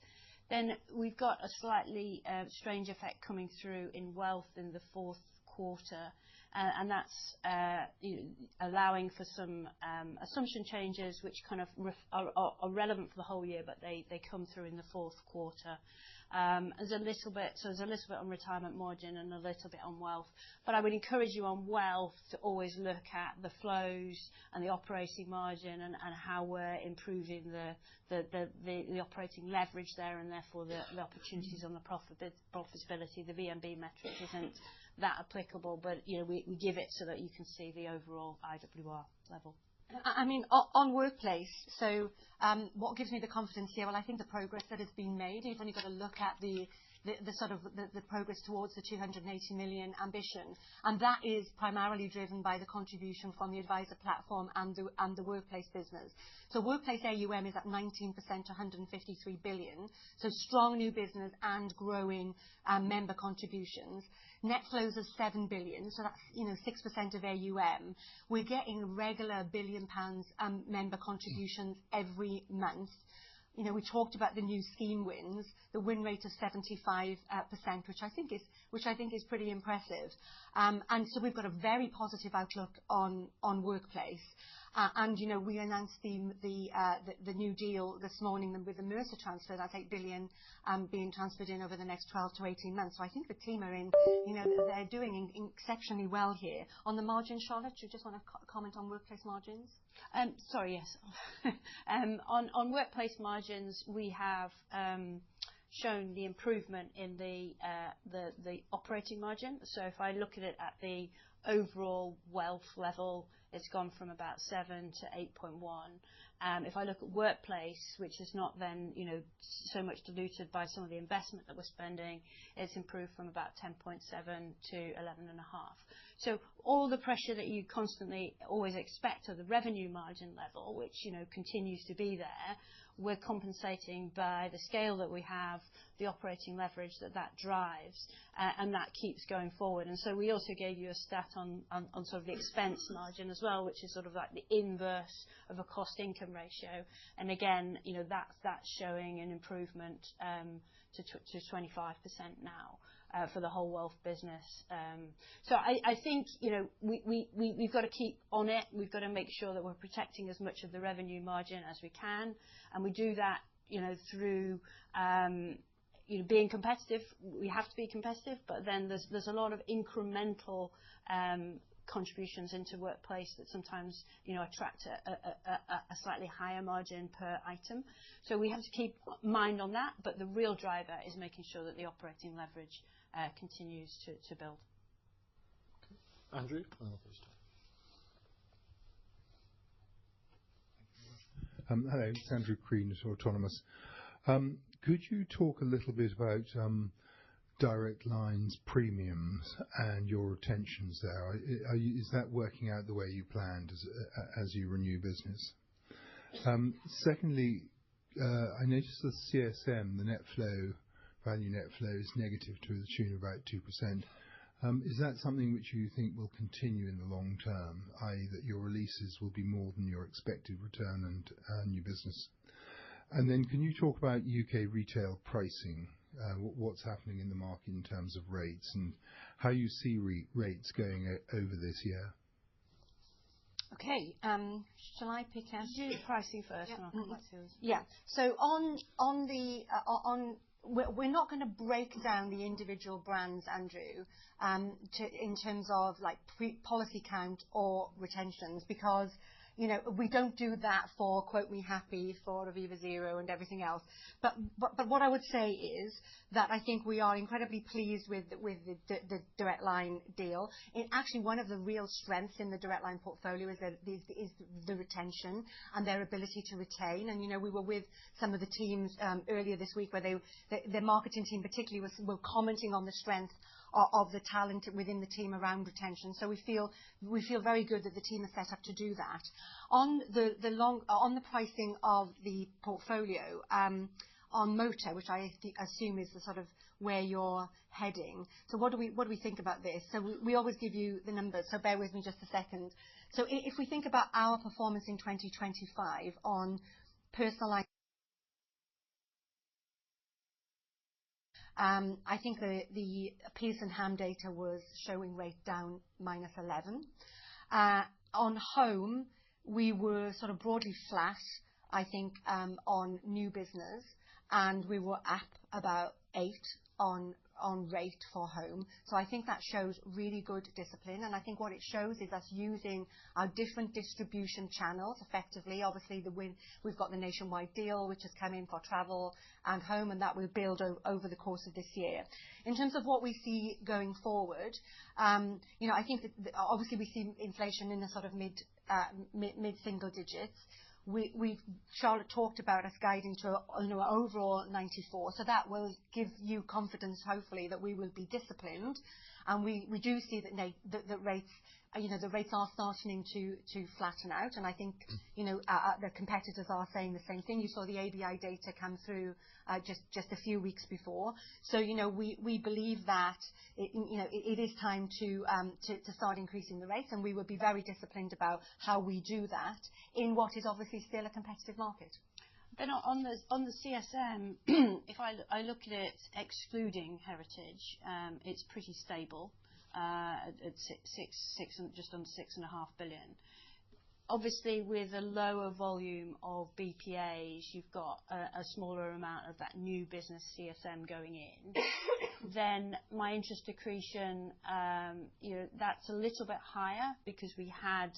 Then we've got a slightly strange effect coming through in wealth in the 4th quarter, and that's allowing for some assumption changes which kind of are relevant for the whole year, but they come through in the 4th quarter. There's a little bit on retirement margin and a little bit on wealth. But I would encourage you on wealth to always look at the flows and the operating margin and how we're improving the operating leverage there, and therefore the opportunities on the profitability. The VNB metric isn't that applicable, but we give it so that you can see the overall IWR level. I mean, on workplace, so what gives me the confidence here? Well, I think the progress that has been made. You've only got to look at the progress towards the 280 million ambition, and that is primarily driven by the contribution from the advisor platform and the workplace business. So workplace AUM is at 19% to 153 billion. So strong new business and growing member contributions. net flows of 7 billion, so that's 6% of AUM. We're getting regular £1 billion member contributions every month. We talked about the new scheme wins, the win rate of 75%, which I think is pretty impressive. And so we've got a very positive outlook on workplace. We announced the new deal this morning with the Mercer transfer. That's 8 billion being transferred in over the next 12 to 18 months. So I think the team are they're doing exceptionally well here. On the margin, Charlotte, do you just want to comment on workplace margins? Sorry, yes. On workplace margins, we have shown the improvement in the operating margin. So if I look at it at the overall wealth level, it's gone from about 7 to 8.1. If I look at workplace, which is not then so much diluted by some of the investment that we're spending, it's improved from about 10.7 to 11.5. So all the pressure that you constantly always expect at the revenue margin level, which continues to be there, we're compensating by the scale that we have, the operating leverage that drives, and that keeps going forward. And so we also gave you a stat on sort of the expense margin as well, which is sort of like the inverse of a cost-income ratio. And again, that's showing an improvement to 25% now. For the whole wealth business. So I think, we've got to keep on it. We've got to make sure that we're protecting as much of the revenue margin as we can. And we do that, through, being competitive. We have to be competitive, but then there's a lot of incremental contributions into workplace that sometimes, attract a slightly higher margin per item. So we have to keep mind on that, but the real driver is making sure that the operating leverage continues to build. Okay. Andrew? Hello, it's Andrew Crean at Autonomous. Could you talk a little bit about Direct Line's premiums and your retentions there? Is that working out the way you planned as you renew business? Secondly, I noticed the CSM, the value net flow is negative to the tune of about 2%. Is that something which you think will continue in the long term, i.e. that your releases will be more than your expected return and new business? And then can you talk about UK retail pricing, what's happening in the market in terms of rates and how you see rates going over this year? Okay. Shall I pick out? Do the pricing first, and I'll come back to yours. Yeah. So we're not going to break down the individual brands, Andrew, in terms of like policy count or retentions, because we don't do that for Quote Me Happy, for Aviva Zero and everything else. But what I would say is that I think we are incredibly pleased with the Direct Line deal. Actually, one of the real strengths in the Direct Line portfolio is the retention and their ability to retain. And we were with some of the teams earlier this week where the marketing team particularly were commenting on the strength of the talent within the team around retention. So we feel very good that the team is set up to do that. On the pricing of the portfolio, on motor, which I assume is the sort of where you're heading. So what do we think about this? So we always give you the numbers, so bear with me just a second. So if we think about our performance in 2025 on personal line, I think the Pearson Ham data was showing rate down -11. On home, we were sort of broadly flat, I think, on new business, and we were up about 8 on rate for home. So I think that shows really good discipline, and I think what it shows is us using our different distribution channels effectively. Obviously, we've got the nationwide deal, which has come in for travel and home, and that will build over the course of this year. In terms of what we see going forward, I think that obviously we see inflation in the sort of mid-single digits. Charlotte talked about us guiding to overall 94, so that will give you confidence, hopefully, that we will be disciplined. And we do see that rates, the rates are starting to flatten out. And I think, the competitors are saying the same thing. You saw the ABI data come through just a few weeks before. So, we believe that, it is time to start increasing the rates, and we will be very disciplined about how we do that in what is obviously still a competitive market. Then on the CSM, if I look at it excluding heritage, it's pretty stable at just under 6.5 billion. Obviously, with a lower volume of BPAs, you've got a smaller amount of that new business CSM going in. Then my interest accretion, that's a little bit higher because we had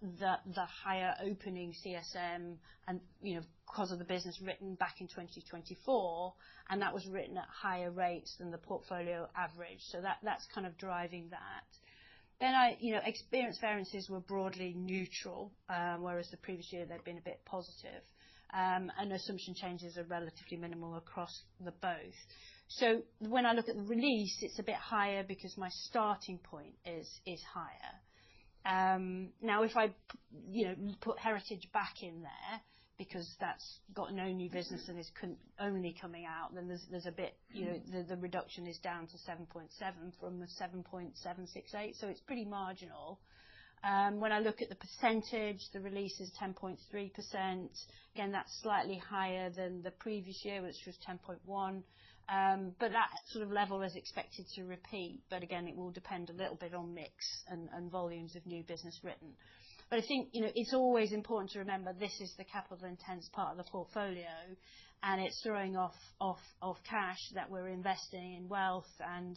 the higher opening CSM and, because of the business written back in 2024, and that was written at higher rates than the portfolio average. So that's kind of driving that. Then experience variances were broadly neutral, whereas the previous year they'd been a bit positive. And assumption changes are relatively minimal across the both. So when I look at the release, it's a bit higher because my starting point is higher. Now, if I, put heritage back in there, because that's got no new business and is only coming out, then there's a bit, the reduction is down to 7.7 from the 7.768, so it's pretty marginal. When I look at the percentage, the release is 10.3%. Again, that's slightly higher than the previous year, which was 10.1%. But that sort of level is expected to repeat. But again, it will depend a little bit on mix and volumes of new business written. But I think, it's always important to remember this is the capital intense part of the portfolio, and it's throwing off cash that we're investing in wealth and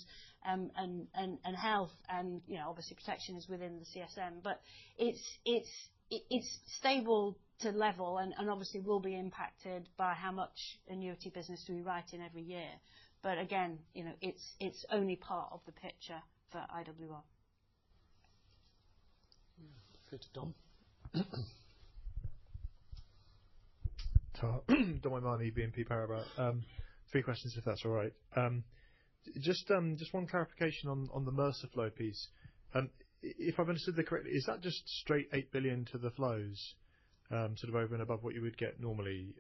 health, and obviously protection is within the CSM. But it's stable to level, and obviously will be impacted by how much annuity business we write in every year. But again, it's only part of the picture for IWR. Go to Dom. Dom Imani, BNP Paribas. 3 questions, if that's all right. Just one clarification on the Mercer flow piece. If I've understood that correctly, is that just straight 8 billion to the flows, sort of over and above what you would get normally?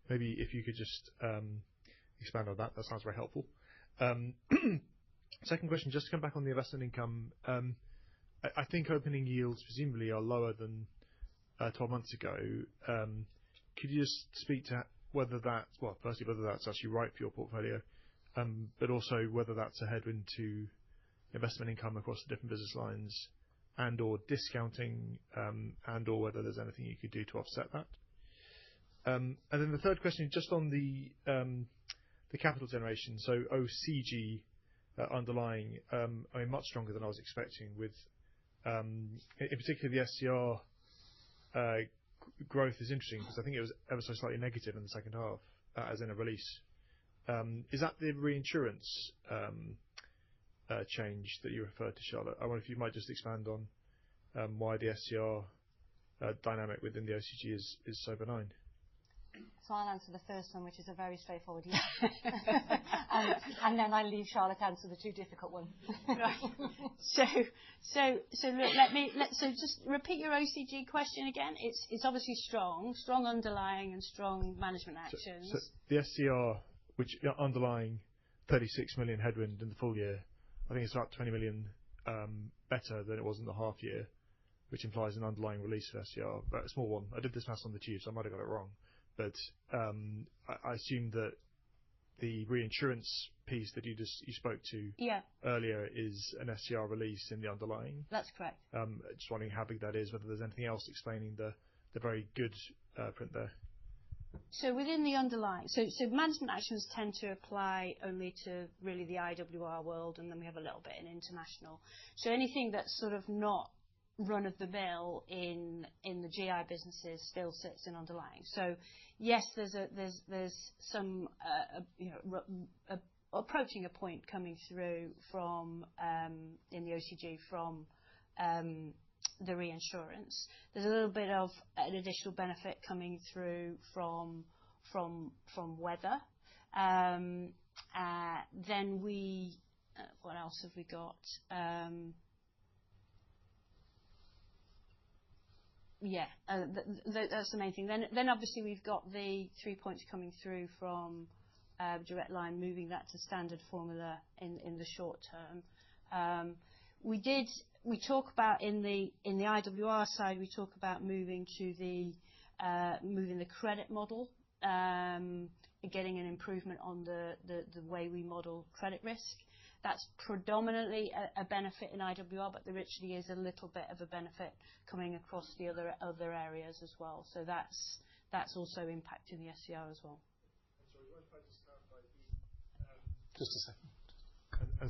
Maybe if you could just expand on that. That sounds very helpful. Second question, just to come back on the investment income. I think opening yields presumably are lower than 12 months ago. Could you just speak to whether firstly, whether that's actually right for your portfolio, but also whether that's a headwind to investment income across the different business lines, and/or discounting, and/or whether there's anything you could do to offset that? And then the third question, just on the capital generation. So OCG underlying, much stronger than I was expecting, with in particular the SCR growth is interesting because I think it was ever so slightly negative in the second half, as in a release. Is that the reinsurance change that you referred to, Charlotte? I wonder if you might just expand on why the SCR dynamic within the OCG is so benign. So I'll answer the first one, which is a very straightforward yes. and then I'll leave Charlotte to answer the 2 difficult ones. Right. So look, so just repeat your OCG question again. It's obviously strong underlying and strong management actions. So the SCR, which underlying 36 million headwind in the full year, I think it's about 20 million better than it was in the half year, which implies an underlying release of SCR, but a small one. I did this maths on the tube, so I might have got it wrong. But I assume that the reinsurance piece that you spoke to earlier is an SCR release in the underlying. That's correct. Just wondering how big that is, whether there's anything else explaining the very good print there. So within the underlying, so management actions tend to apply only to really the IWR world, and then we have a little bit in international. So anything that's sort of not run of the mill in the GI businesses still sits in underlying. So yes, there's some approaching a point coming through from in the OCG from the reinsurance. There's a little bit of an additional benefit coming through from weather. Then we What else have we got? That's the main thing. Then obviously we've got the 3 points coming through from Direct Line, moving that to standard formula in the short term. We talk about in the IWR side, we talk about moving the credit model, getting an improvement on the way we model credit risk. That's predominantly a benefit in IWR, but there actually is a little bit of a benefit coming across the other areas as well. So that's also impacting the SCR as well. Sorry, if I just clarify Just a second.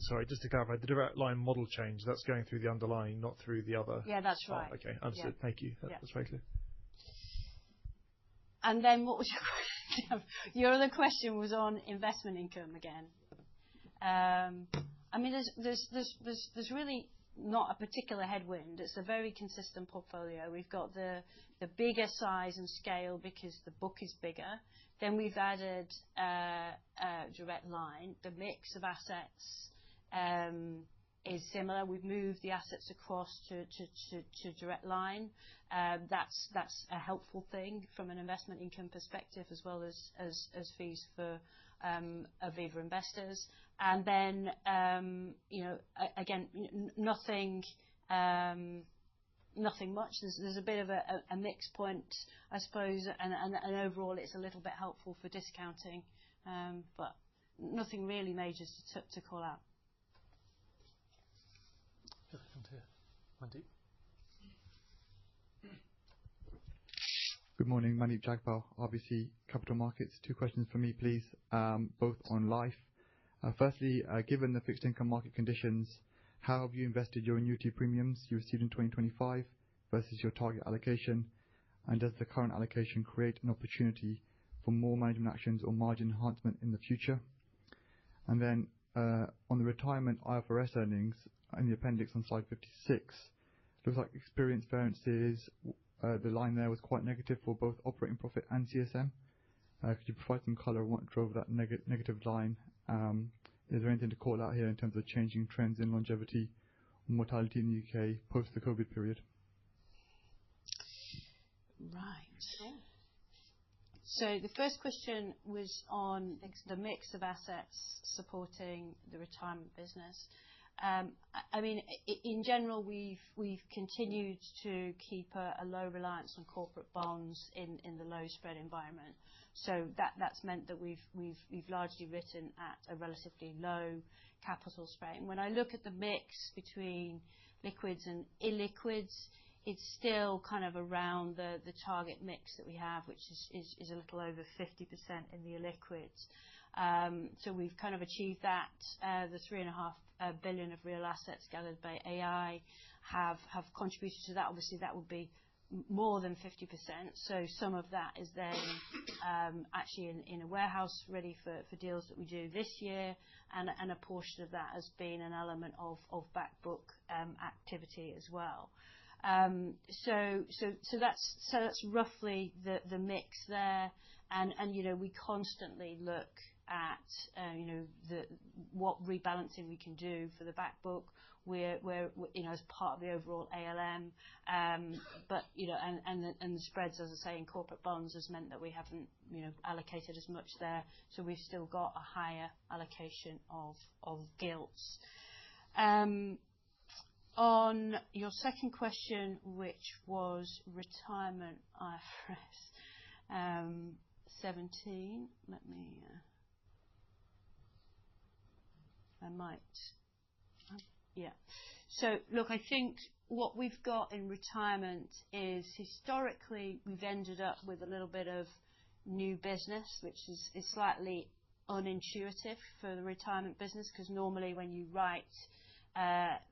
Sorry, just to clarify, the Direct Line model change, that's going through the underlying, not through the other. Yeah, that's right. Oh, okay, understood. Yeah. Thank you. That's very clear. And then what was your question? Your other question was on investment income again. I mean, there's really not a particular headwind. It's a very consistent portfolio. We've got the bigger size and scale because the book is bigger. Then we've added Direct Line. The mix of assets is similar. We've moved the assets across to Direct Line. That's a helpful thing from an investment income perspective, as well as fees for Aviva investors. And then again, nothing much. There's a bit of a mix point, I suppose, and overall it's a little bit helpful for discounting, but nothing really major to call out. Mandeep. Good morning, Mandeep Jagpal, RBC Capital Markets. 2 questions for me, please, both on life. Firstly, given the fixed income market conditions, how have you invested your annuity premiums you received in 2025 versus your target allocation? And does the current allocation create an opportunity for more management actions or margin enhancement in the future? And then on the retirement IFRS earnings in the appendix on slide 56, looks like experience variances, the line there was quite negative for both operating profit and CSM. Could you provide some colour on what drove that negative line? Is there anything to call out here in terms of changing trends in longevity or mortality in the UK post the COVID period? Right. So the first question was on the mix of assets supporting the retirement business. I mean, in general, we've continued to keep a low reliance on corporate bonds in the low spread environment. So that's meant that we've largely written at a relatively low capital spread. And when I look at the mix between liquids and illiquids, it's still kind of around the target mix that we have, which is a little over 50% in the illiquids. So we've kind of achieved that. The 3.5 billion of real assets gathered by AI have contributed to that. Obviously, that would be more than 50%. So some of that is then actually in a warehouse ready for deals that we do this year, and a portion of that has been an element of back book activity as well. So that's roughly the mix there, and we constantly look at what rebalancing we can do for the back book. We're as part of the overall ALM, but and the spreads, as I say, in corporate bonds has meant that we haven't allocated as much there, so we've still got a higher allocation of gilts. On your second question, which was retirement IFRS 17, So look, I think what we've got in retirement is historically we've ended up with a little bit of new business, which is slightly unintuitive for the retirement business, because normally when you write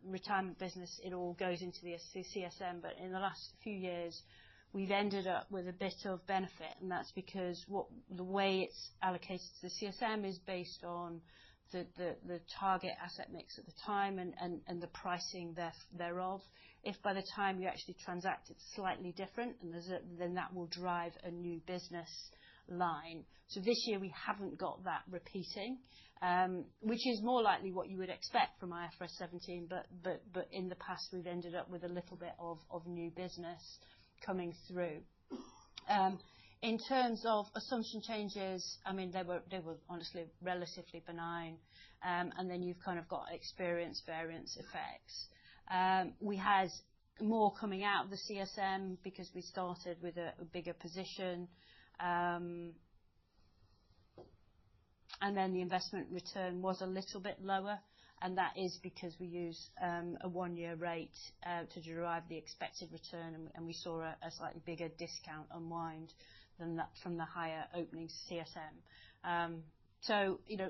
retirement business, it all goes into the CSM. But in the last few years, we've ended up with a bit of benefit, and that's because the way it's allocated to the CSM is based on the target asset mix at the time and the pricing thereof. If by the time you actually transact it's slightly different, and then that will drive a new business line. So this year we haven't got that repeating, which is more likely what you would expect from IFRS 17. But in the past we've ended up with a little bit of new business coming through. In terms of assumption changes, I mean, they were honestly relatively benign. And then you've kind of got experience variance effects. We had more coming out of the CSM because we started with a bigger position. And then the investment return was a little bit lower, and that is because we use a one-year rate to derive the expected return, and we saw a slightly bigger discount unwind than that from the higher opening CSM. So, you know,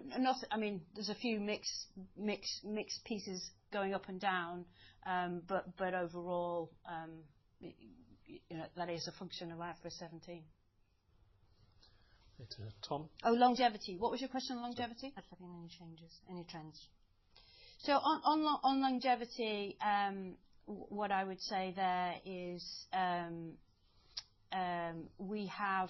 I mean, there's a few mixed pieces going up and down, but overall, you know, that is a function of IFRS 17. Tom? Oh, longevity. What was your question on longevity? Has there been any changes, any trends? So on longevity, what I would say there is we have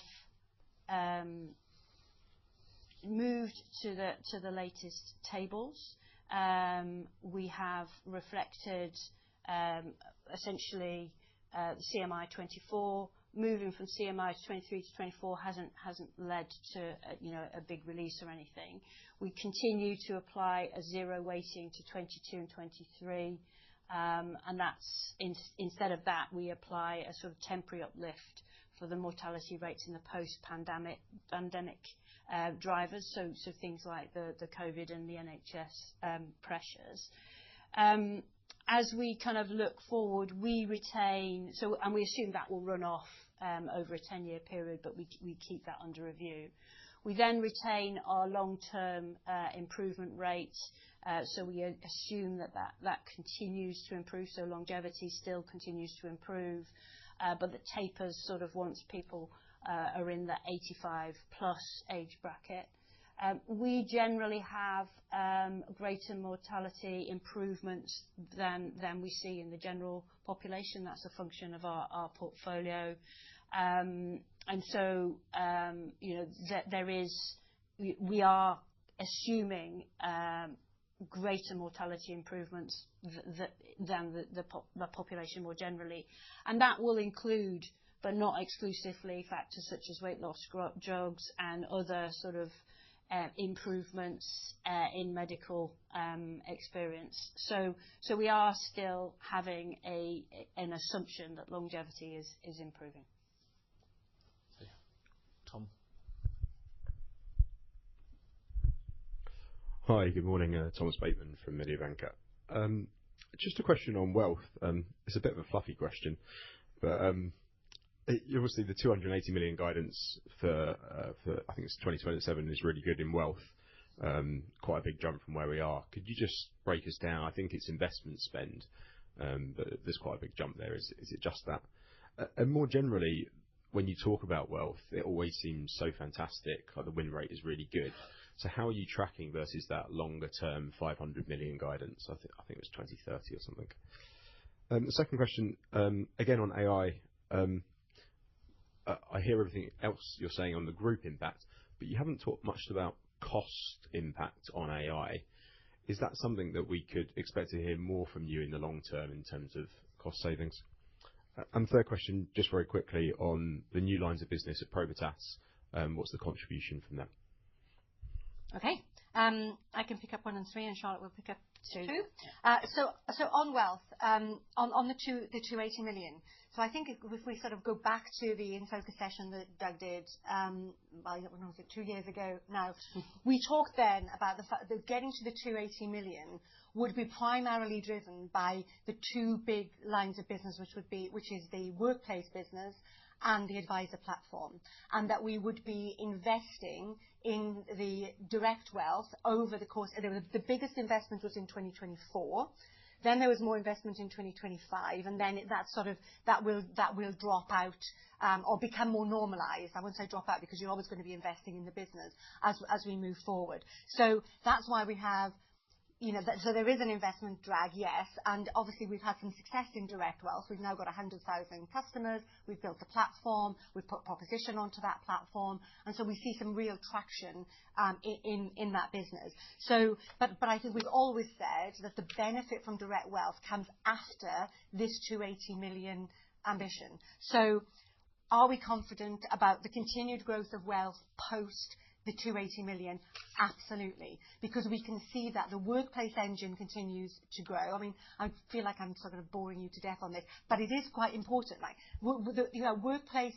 moved to the latest tables. We have reflected essentially CMI 24. Moving from CMI 23 to 24 hasn't led to a big release or anything. We continue to apply a zero weighting to 22 and 23, and that's instead of that we apply a sort of temporary uplift for the mortality rates in the post-pandemic drivers. So things like the COVID and the NHS pressures. As we kind of look forward, we retain and we assume that will run off over a 10-year period, but we keep that under review. We then retain our long-term improvement rate, so we assume that continues to improve. So longevity still continues to improve, but the tapers sort of once people are in the 85 plus age bracket. We generally have greater mortality improvements than we see in the general population. That's a function of our portfolio. And so, we are assuming greater mortality improvements than the population more generally. And that will include, but not exclusively, factors such as weight loss drugs and other sort of improvements in medical experience. So we are still having an assumption that longevity is improving. Tom. Hi, good morning. Thomas Bateman from Mediobanca. Just a question on wealth. It's a bit of a fluffy question, but obviously the 280 million guidance for I think it's 2027 is really good in wealth. Quite a big jump from where we are. Could you just break us down? I think it's investment spend, but there's quite a big jump there. Is it just that? And more generally, when you talk about wealth, it always seems so fantastic. Like the win rate is really good. So how are you tracking versus that longer term 500 million guidance? I think it was 2030 or something. The second question, again on AI. I hear everything else you're saying on the group impact, but you haven't talked much about cost impact on AI. Is that something that we could expect to hear more from you in the long term in terms of cost savings? And third question, just very quickly on the new lines of business at Probitas. What's the contribution from them? Okay. I can pick up 1 and 3, and Charlotte will pick up 2. So on wealth, on the 280 million. So I think if we sort of go back to the In Focus session that Doug did, I don't know, was it 2 years ago now, we talked then about the fact that getting to the 280 million would be primarily driven by the 2 big lines of business, which is the workplace business and the advisor platform, and that we would be investing in the direct wealth over the course. The biggest investment was in 2024. Then there was more investment in 2025, and then that will drop out or become more normalised. I won't say drop out because you're always going to be investing in the business as we move forward. So that's why we have so there is an investment drag, yes, and obviously we've had some success in direct wealth. We've now got 100,000 customers. We've built a platform. We've put proposition onto that platform, and so we see some real traction in that business. So, but I think we've always said that the benefit from direct wealth comes after this 280 million ambition. So, are we confident about the continued growth of wealth post the 280 million? Absolutely, because we can see that the workplace engine continues to grow. I mean, I feel like I'm sort of boring you to death on this, but it is quite important. Like, workplace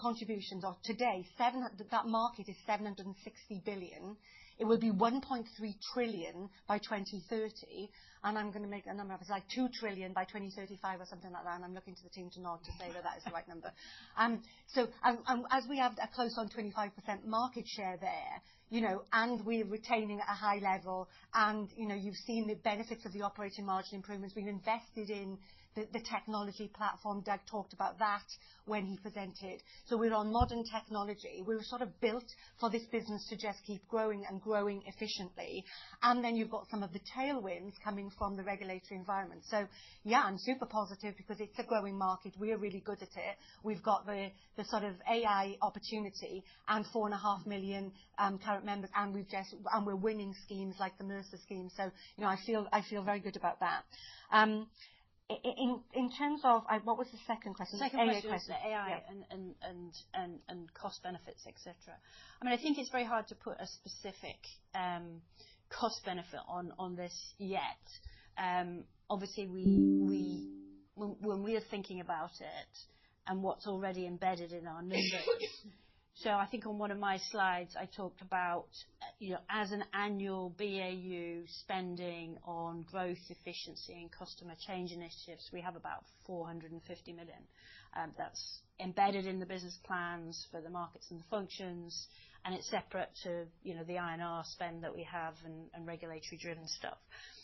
contributions are today, that market is 760 billion. It will be 1.3 trillion by 2030, and I'm going to make a number up. It's like 2 trillion by 2035 or something like that, and I'm looking to the team to nod to say that that is the right number. So as we have a close on 25% market share there, and we're retaining at a high level, and, you've seen the benefits of the operating margin improvements. We've invested in the technology platform. Doug talked about that when he presented. So we're on modern technology. We were sort of built for this business to just keep growing and growing efficiently. And then you've got some of the tailwinds coming from the regulatory environment. So, yeah, I'm super positive because it's a growing market. We're really good at it. We've got the sort of AI opportunity and 4.5 million current members, and we're winning schemes like the Mercer scheme. So, I feel very good about that. In terms of what was the second question? Second question was the AI and cost benefits, etc. I mean, I think it's very hard to put a specific cost benefit on this yet. Obviously, when we are thinking about it and what's already embedded in our numbers. So I think on one of my slides, I talked about, as an annual BAU spending on growth, efficiency and customer change initiatives, we have about 450 million. That's embedded in the business plans for the markets and the functions, and it's separate to, the INR spend that we have and regulatory driven stuff.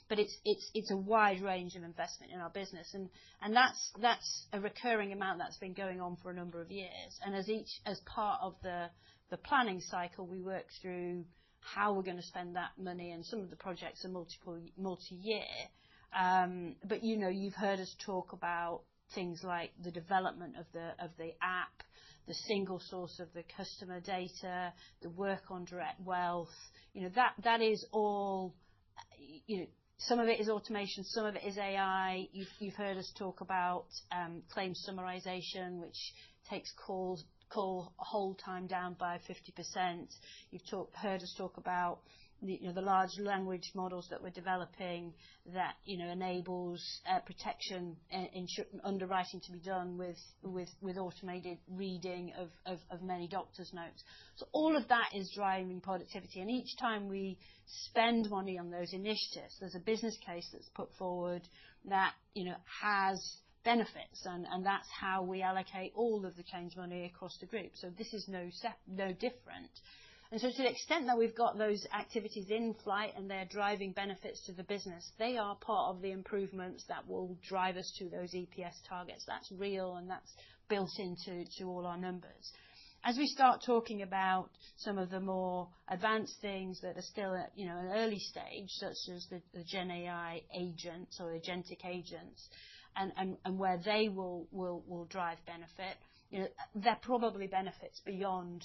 But it's a wide range of investment in our business, and that's a recurring amount that's been going on for a number of years. And as part of the planning cycle, we work through how we're going to spend that money, and some of the projects are multi-year. But you've heard us talk about things like the development of the app, the single source of the customer data, the work on direct wealth. That is all. Some of it is automation, some of it is AI. You've heard us talk about claims summarization, which takes call hold time down by 50%. You've heard us talk about the large language models that we're developing that enables protection underwriting to be done with automated reading of many doctors' notes. So all of that is driving productivity, and each time we spend money on those initiatives, there's a business case that's put forward that has benefits, and that's how we allocate all of the change money across the group. So this is no different. And so to the extent that we've got those activities in flight and they're driving benefits to the business, they are part of the improvements that will drive us to those EPS targets. That's real, and that's built into all our numbers. As we start talking about some of the more advanced things that are still at an early stage, such as the Gen AI agents or agentic agents, and where they will drive benefit, they're probably benefits beyond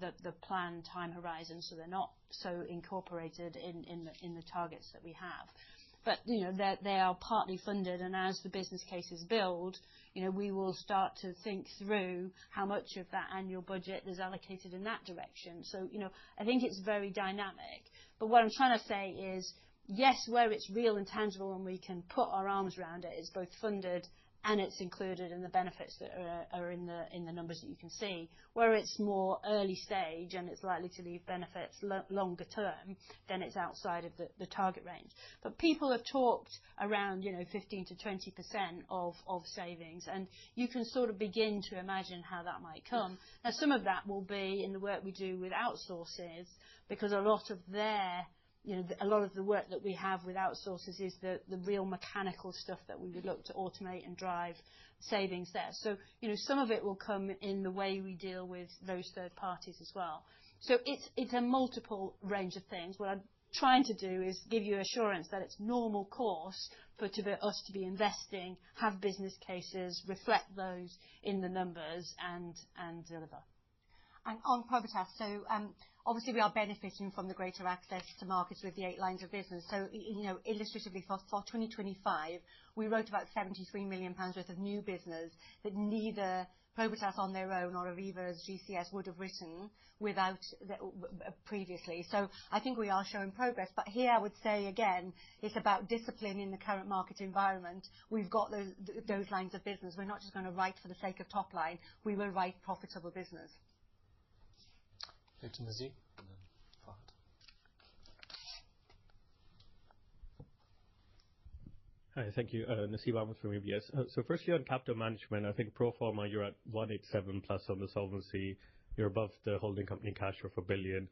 the planned time horizon, so they're not so incorporated in the targets that we have. But they are partly funded, and as the business cases build, we will start to think through how much of that annual budget is allocated in that direction. So I think it's very dynamic. But what I'm trying to say is, yes, where it's real and tangible and we can put our arms around it, it's both funded and it's included in the benefits that are in the numbers that you can see. Where it's more early stage and it's likely to leave benefits longer term, then it's outside of the target range. But people have talked around 15 to 20% of savings, and you can sort of begin to imagine how that might come. Now, some of that will be in the work we do with outsources, because a lot of the work that we have with outsources is the real mechanical stuff that we would look to automate and drive savings there. So, some of it will come in the way we deal with those third parties as well. So it's a multiple range of things. What I'm trying to do is give you assurance that it's normal course for us to be investing, have business cases, reflect those in the numbers, and deliver. And on Probitas, so obviously we are benefiting from the greater access to markets with the 8 lines of business. So, illustratively for 2025, we wrote about £73 million worth of new business that neither Probitas on their own or Aviva's GCS would have written without previously. So I think we are showing progress. But here I would say again, it's about discipline in the current market environment. We've got those lines of business. We're not just going to write for the sake of top line. We will write profitable business. Go to Nazir and then Fahad. Hi, thank you. Nasib Ahmed from UBS. So firstly, on capital management, I think pro forma, you're at 187 plus on the solvency. You're above the holding company cash of 1 billion.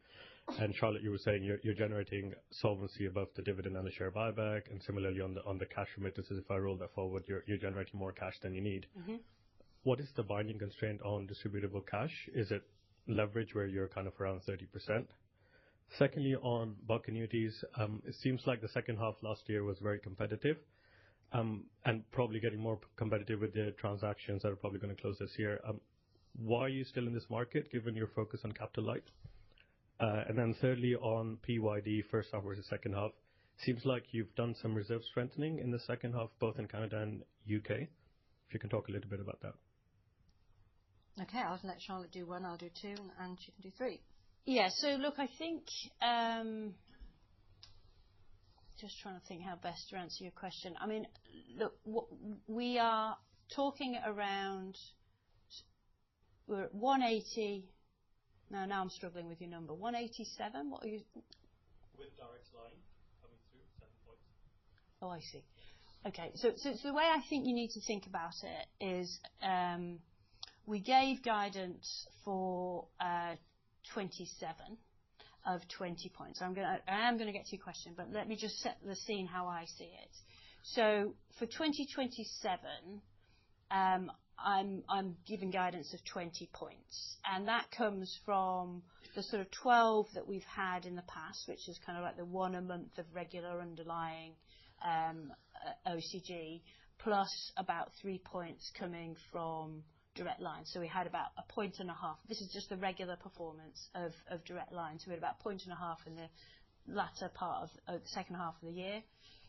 And Charlotte, you were saying you're generating solvency above the dividend and the share buyback, and similarly on the cash remittances, if I roll that forward, you're generating more cash than you need. Mm-hmm. What is the binding constraint on distributable cash? Is it leverage where you're kind of around 30%? Secondly, on bulk annuities, it seems like the second half last year was very competitive, and probably getting more competitive with the transactions that are probably going to close this year. Why are you still in this market, given your focus on capital light? And then thirdly, on PYD, first half versus second half, seems like you've done some reserve strengthening in the second half, both in Canada and UK. If you can talk a little bit about that. Okay, I'll let Charlotte do 1, I'll do 2, and she can do 3. Yeah, so look, I think, just trying to think how best to answer your question. I mean, look, we are talking around, we're at 180, now I'm struggling with your number, 187, what are you? With direct line coming through, 7 points. Oh, I see. Okay, so the way I think you need to think about it is, we gave guidance for 27 of 20 points. I am going to get to your question, but let me just set the scene how I see it. So for 2027, I'm giving guidance of 20 points, and that comes from the sort of 12 that we've had in the past, which is kind of like the 1 a month of regular underlying OCG, plus about 3 points coming from Direct Line. So we had about 1.5 points. This is just the regular performance of Direct Line. So we had about 1.5 points in the latter part of the second half of the year.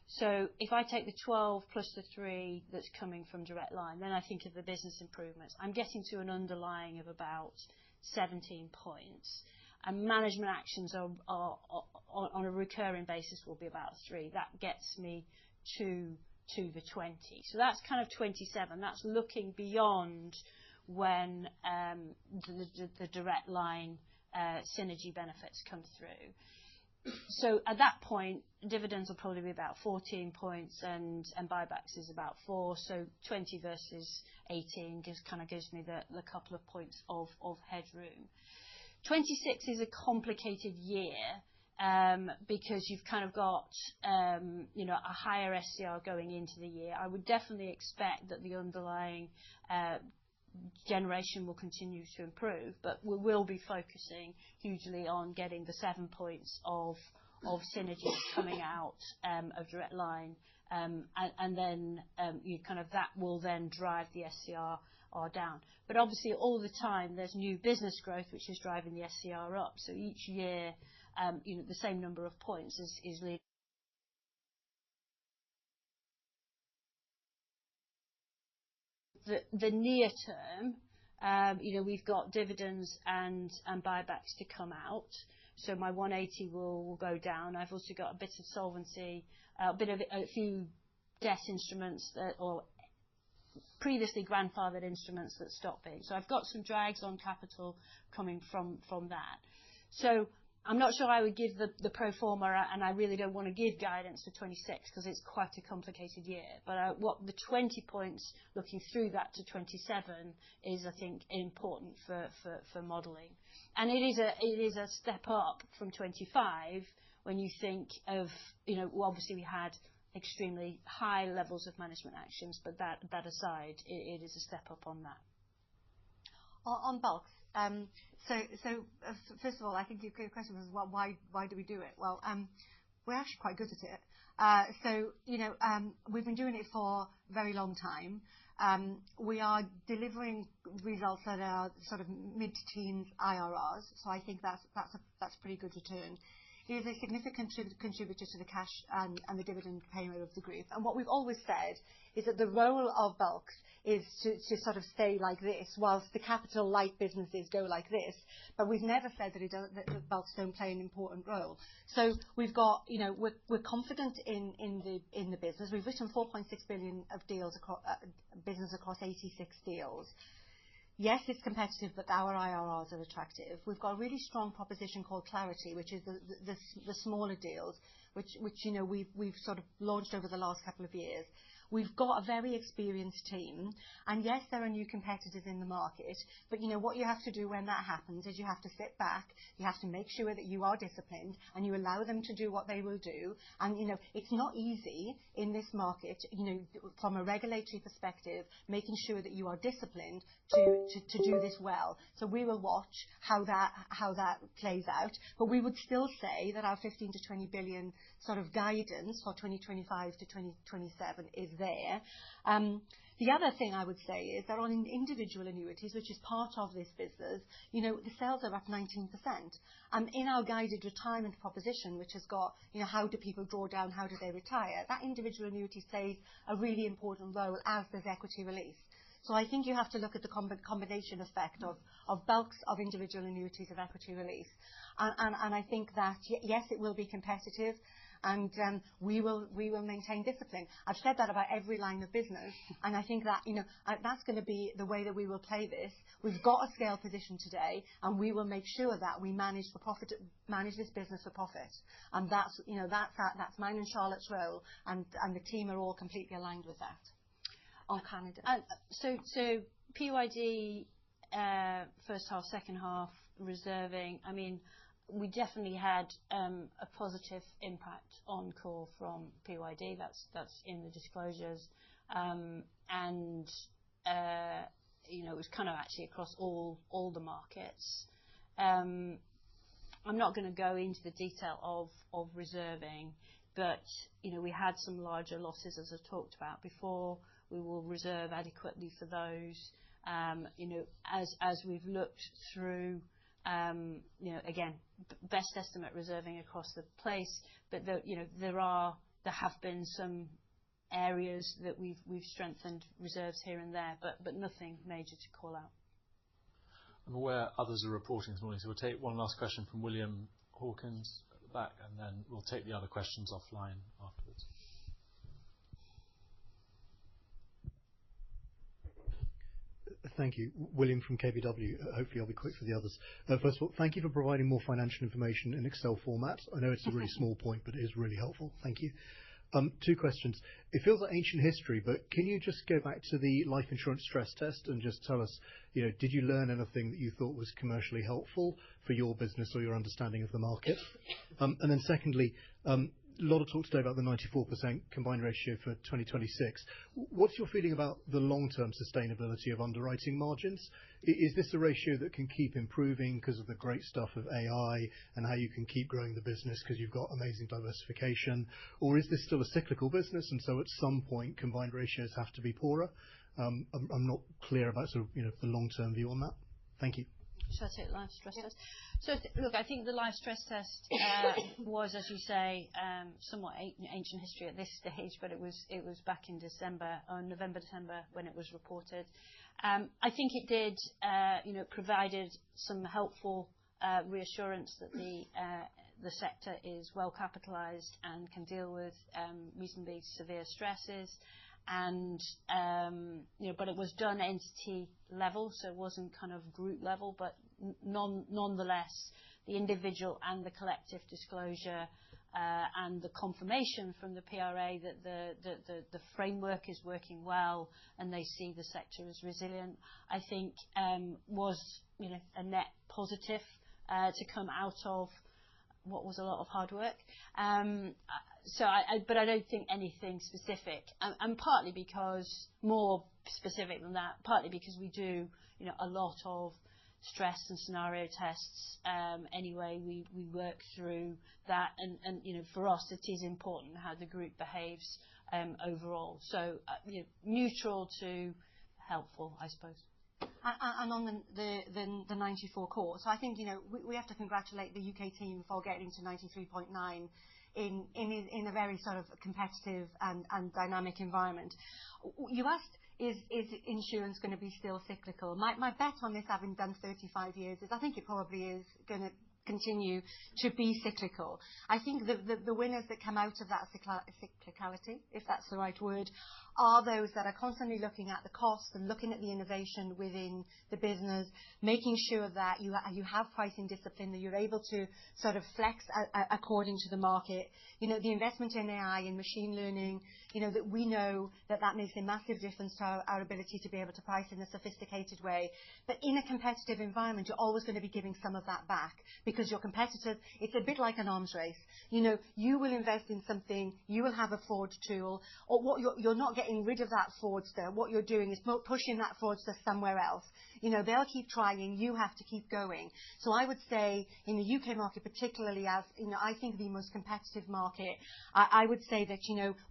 So if I take the 12 plus the 3 that's coming from Direct Line, then I think of the business improvements. I'm getting to an underlying of about 17 points. And management actions are on a recurring basis will be about 3. That gets me to the 20. So that's kind of 27. That's looking beyond when the Direct Line synergy benefits come through. So at that point, dividends will probably be about 14 points, and buybacks is about 4. So 20 versus 18 gives me the couple of points of headroom. 26 is a complicated year, because you've kind of got, a higher SCR going into the year. I would definitely expect that the underlying generation will continue to improve, but we will be focusing hugely on getting the 7 points of synergies coming out of Direct Line, and then that will then drive the SCR down. But obviously, all the time there's new business growth which is driving the SCR up. So each year, the same number of points is leading. The near term, we've got dividends and buybacks to come out. So my 180 will go down. I've also got a bit of solvency, a few debt instruments or previously grandfathered instruments that stop being. So I've got some drags on capital coming from that. So I'm not sure I would give the pro forma, and I really don't want to give guidance for 26 because it's quite a complicated year. But what the 20 points looking through that to 27 is, I think, important for modelling. And it is a step up from 25 when you think of, obviously we had extremely high levels of management actions, but that aside, it is a step up on that. On bulk. So first of all, I think your question was, well, why do we do it? Well, we're actually quite good at it. We've been doing it for a very long time. We are delivering results that are sort of mid-teens IRRs, so I think that's a pretty good return. It is a significant contributor to the cash and the dividend payment of the group. And what we've always said is that the role of bulks is to sort of stay like this, whilst the capital light businesses go like this. But we've never said that bulks don't play an important role. So we've got, we're confident in the business. We've written 4.6 billion of deals across business across 86 deals. Yes, it's competitive, but our IRRs are attractive. We've got a really strong proposition called Clarity, which is the smaller deals, which we've sort of launched over the last couple of years. We've got a very experienced team, and yes, there are new competitors in the market, but what you have to do when that happens is you have to sit back, you have to make sure that you are disciplined, and you allow them to do what they will do. And it's not easy in this market, from a regulatory perspective, making sure that you are disciplined to do this well. So we will watch how that plays out, but we would still say that our 15 to 20 billion sort of guidance for 2025 to 2027 is there. The other thing I would say is that on individual annuities, which is part of this business, the sales are up 19%. In our guided retirement proposition, which has got, how do people draw down, how do they retire, that individual annuity plays a really important role, as does equity release. So I think you have to look at the combination effect of bulks, of individual annuities, of equity release. And I think that, yes, it will be competitive, and we will maintain discipline. I've said that about every line of business, and I think that that's going to be the way that we will play this. We've got a scale position today, and we will make sure that we manage this business for profit. And that's mine and Charlotte's role, and the team are all completely aligned with that. On Canada, so PYD first half, second half reserving. I mean, we definitely had a positive impact on core from PYD. That's in the disclosures, and it was kind of actually across all the markets. I'm not going to go into the detail of reserving, but we had some larger losses, as I talked about before. We will reserve adequately for those. As we've looked through. Again, best estimate reserving across the place, but there have been some areas that we've strengthened reserves here and there, but nothing major to call out. I'm aware others are reporting this morning, so we'll take one last question from William Hawkins at the back, and then we'll take the other questions offline afterwards. Thank you. William from KBW. Hopefully I'll be quick for the others. First of all, thank you for providing more financial information in Excel format. I know it's a really small point, but it is really helpful. Thank you. Two questions. It feels like ancient history, but can you just go back to the life insurance stress test and just tell us, did you learn anything that you thought was commercially helpful for your business or your understanding of the market? And then secondly, a lot of talk today about the 94% combined ratio for 2026. What's your feeling about the long-term sustainability of underwriting margins? Is this a ratio that can keep improving because of the great stuff of AI and how you can keep growing the business because you've got amazing diversification? Or is this still a cyclical business, and so at some point combined ratios have to be poorer? I'm not clear about sort of the long-term view on that. Thank you. Shall I take the life stress test? So, look, I think the life stress test was, as you say, somewhat ancient history at this stage, but it was back in November, December when it was reported. I think it did, provided some helpful reassurance that the sector is well capitalised and can deal with reasonably severe stresses. And but it was done entity level, so it wasn't kind of group level, but nonetheless, the individual and the collective disclosure and the confirmation from the PRA that the framework is working well and they see the sector as resilient, I think was a net positive to come out of what was a lot of hard work. But I don't think anything specific, and partly because, more specific than that, partly because we do a lot of stress and scenario tests. Anyway, we work through that, and for us, it is important how the group behaves overall. So neutral to helpful, I suppose. And on the 94 core, so I think we have to congratulate the UK team for getting to 93.9 in a very sort of competitive and dynamic environment. You asked, is insurance going to be still cyclical? My bet on this, having done 35 years, is I think it probably is going to continue to be cyclical. I think the winners that come out of that cyclicality, if that's the right word, are those that are constantly looking at the cost and looking at the innovation within the business, making sure that you have pricing discipline, that you're able to sort of flex according to the market. The investment in AI and machine learning, that we know that makes a massive difference to our ability to be able to price in a sophisticated way. But in a competitive environment, you're always going to be giving some of that back because your competitors, it's a bit like an arms race. You will invest in something, you will have a fraud tool, or what you're not getting rid of that fraudster. What you're doing is pushing that fraudster somewhere else. They'll keep trying, you have to keep going. So I would say in the UK market, particularly as, I think the most competitive market, I would say that,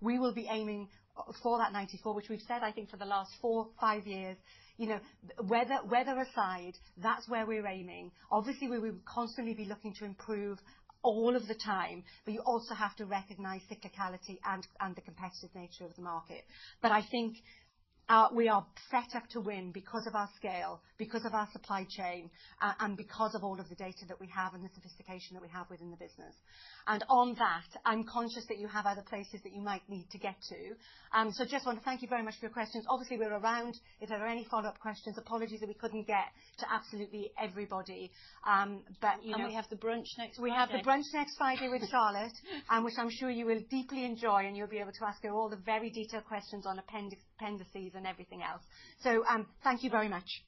we will be aiming for that 94, which we've said, I think, for the last 4-5 years. Weather aside, that's where we're aiming. Obviously, we will constantly be looking to improve all of the time, but you also have to recognise cyclicality and the competitive nature of the market. But I think we are set up to win because of our scale, because of our supply chain, and because of all of the data that we have and the sophistication that we have within the business. And on that, I'm conscious that you have other places that you might need to get to. So just want to thank you very much for your questions. Obviously, we're around if there are any follow-up questions. Apologies that we couldn't get to absolutely everybody. But and we have the brunch next Friday. We have the brunch next Friday with Charlotte, which I'm sure you will deeply enjoy, and you'll be able to ask her all the very detailed questions on appendices and everything else. So thank you very much.